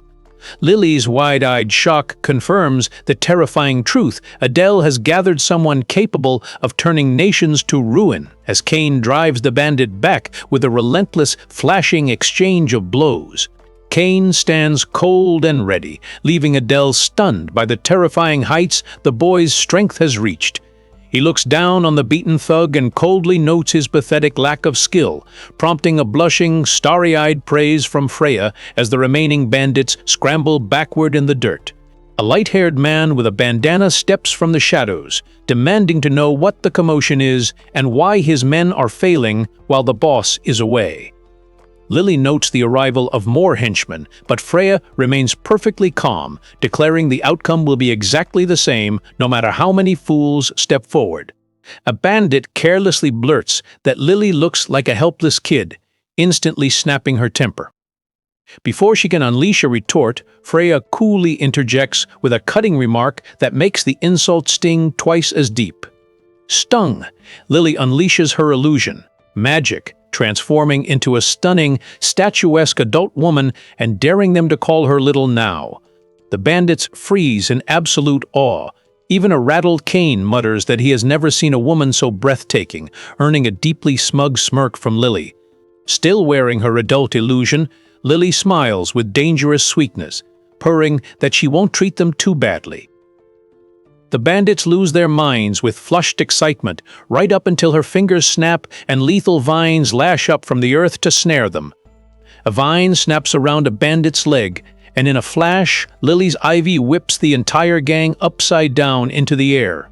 Lily's wide-eyed shock confirms the terrifying truth. Adele has gathered someone capable of turning nations to ruin as Kane drives the bandit back with a relentless, flashing exchange of blows. Kane stands cold and ready, leaving Adele stunned by the terrifying heights the boy's strength has reached. He looks down on the beaten thug and coldly notes his pathetic lack of skill, prompting a blushing, starry-eyed praise from Freya as the remaining bandits scramble backward in the dirt. A light-haired man with a bandana steps from the shadows, demanding to know what the commotion is and why his men are failing while the boss is away. Lily notes the arrival of more henchmen, but Freya remains perfectly calm, declaring the outcome will be exactly the same no matter how many fools step forward. A bandit carelessly blurts that Lily looks like a helpless kid, instantly snapping her temper. Before she can unleash a retort, Freya coolly interjects with a cutting remark that makes the insult sting twice as deep. Stung, Lily unleashes her illusion, magic, transforming into a stunning, statuesque adult woman and daring them to call her little now. The bandits freeze in absolute awe. Even a rattled Kane mutters that he has never seen a woman so breathtaking, earning a deeply smug smirk from Lily. Still wearing her adult illusion, Lily smiles with dangerous sweetness, purring that she won't treat them too badly. The bandits lose their minds with flushed excitement, right up until her fingers snap and lethal vines lash up from the earth to snare them. A vine snaps around a bandit's leg, and in a flash, Lily's ivy whips the entire gang upside down into the air.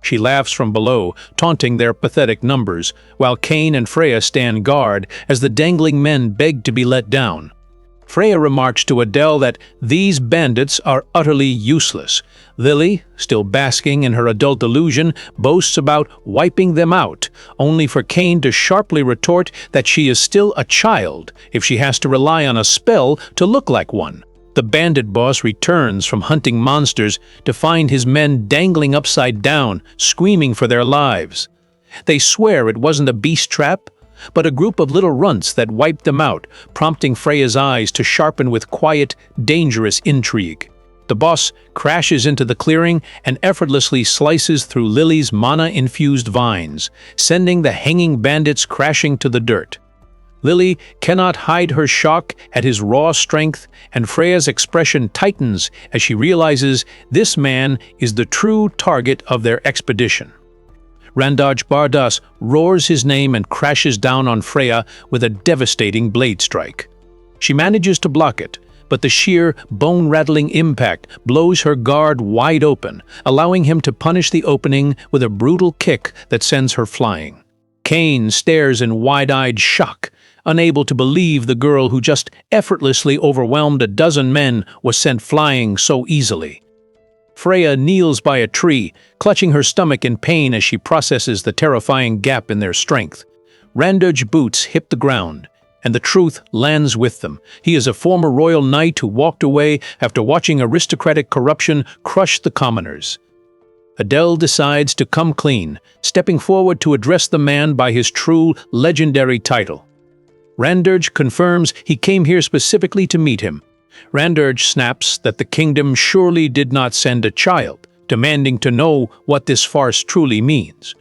She laughs from below, taunting their pathetic numbers, while Kane and Freya stand guard as the dangling men beg to be let down. Freya remarks to Adele that these bandits are utterly useless. Lily, still basking in her adult illusion, boasts about wiping them out, only for Kane to sharply retort that she is still a child if she has to rely on a spell to look like one. The bandit boss returns from hunting monsters to find his men dangling upside down, screaming for their lives. They swear it wasn't a beast trap, but a group of little runts that wiped them out, prompting Freya's eyes to sharpen with quiet, dangerous intrigue. The boss crashes into the clearing and effortlessly slices through Lily's mana-infused vines, sending the hanging bandits crashing to the dirt. Lily cannot hide her shock at his raw strength, and Freya's expression tightens as she realizes this man is the true target of their expedition. Randaj Bardas roars his name and crashes down on Freya with a devastating blade strike. She manages to block it, but the sheer, bone-rattling impact blows her guard wide open, allowing him to punish the opening with a brutal kick that sends her flying. Kane stares in wide-eyed shock, unable to believe the girl who just effortlessly overwhelmed a dozen men was sent flying so easily. Freya kneels by a tree, clutching her stomach in pain as she processes the terrifying gap in their strength. Randaj boots hit the ground, and the truth lands with them. He is a former royal knight who walked away after watching aristocratic corruption crush the commoners. Adele decides to come clean, stepping forward to address the man by his true, legendary title. Randaj confirms he came here specifically to meet him. Randaj snaps that the kingdom surely did not send a child, demanding to know what this farce truly means.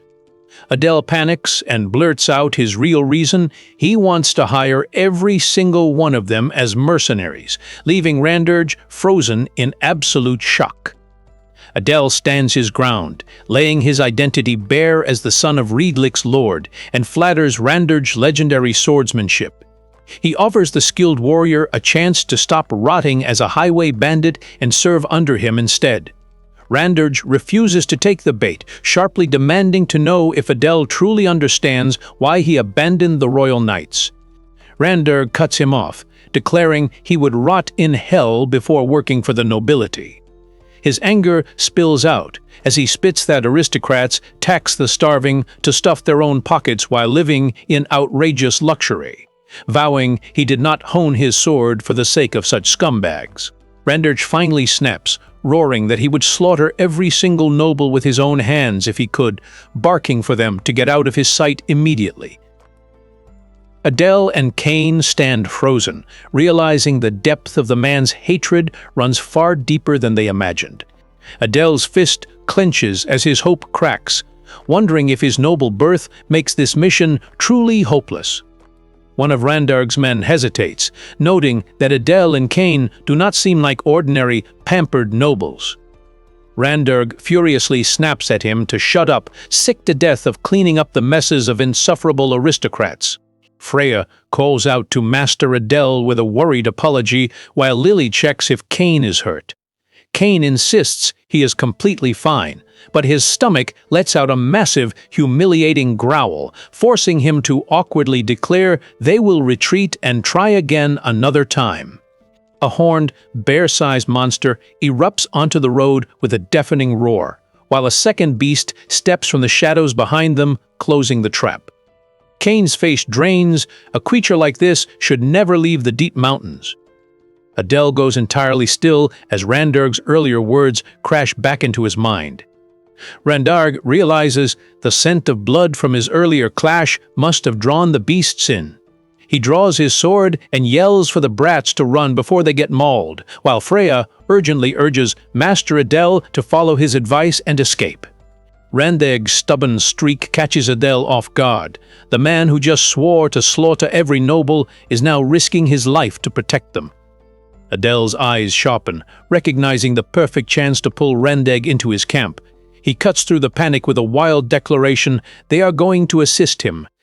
Adele panics and blurts out his real reason. He wants to hire every single one of them as mercenaries, leaving Randaj frozen in absolute shock. Adele stands his ground, laying his identity bare as the son of Riedlich's lord, and flatters Randaj's legendary swordsmanship. He offers the skilled warrior a chance to stop rotting as a highway bandit and serve under him instead. Randaj refuses to take the bait, sharply demanding to know if Adele truly understands why he abandoned the royal knights. Randaj cuts him off, declaring he would rot in hell before working for the nobility. His anger spills out as he spits that aristocrats tax the starving to stuff their own pockets while living in outrageous luxury, vowing he did not hone his sword for the sake of such scumbags. Randurge finally snaps, roaring that he would slaughter every single noble with his own hands if he could, barking for them to get out of his sight immediately. Adele and Cain stand frozen, realizing the depth of the man's hatred runs far deeper than they imagined. Adele's fist clenches as his hope cracks, wondering if his noble birth makes this mission truly hopeless. One of Randurge's men hesitates, noting that Adele and Cain do not seem like ordinary, pampered nobles. Randurge furiously snaps at him to shut up, sick to death of cleaning up the messes of insufferable aristocrats. Freya calls out to Master Adele with a worried apology, while Lily checks if Cain is hurt. Cain insists he is completely fine, but his stomach lets out a massive, humiliating growl, forcing him to awkwardly declare they will retreat and try again another time. A horned, bear-sized monster erupts onto the road with a deafening roar, while a second beast steps from the shadows behind them, closing the trap. Cain's face drains. A creature like this should never leave the deep mountains. Adele goes entirely still as Randurge's earlier words crash back into his mind. Randurge realizes the scent of blood from his earlier clash must have drawn the beasts in. He draws his sword and yells for the brats to run before they get mauled, while Freya urgently urges Master Adele to follow his advice and escape. Randurge's stubborn streak catches Adele off guard. The man who just swore to slaughter every noble is now risking his life to protect them. Adele's eyes sharpen, recognizing the perfect chance to pull Randurge into his camp. He cuts through the panic with a wild declaration they are going to assist him,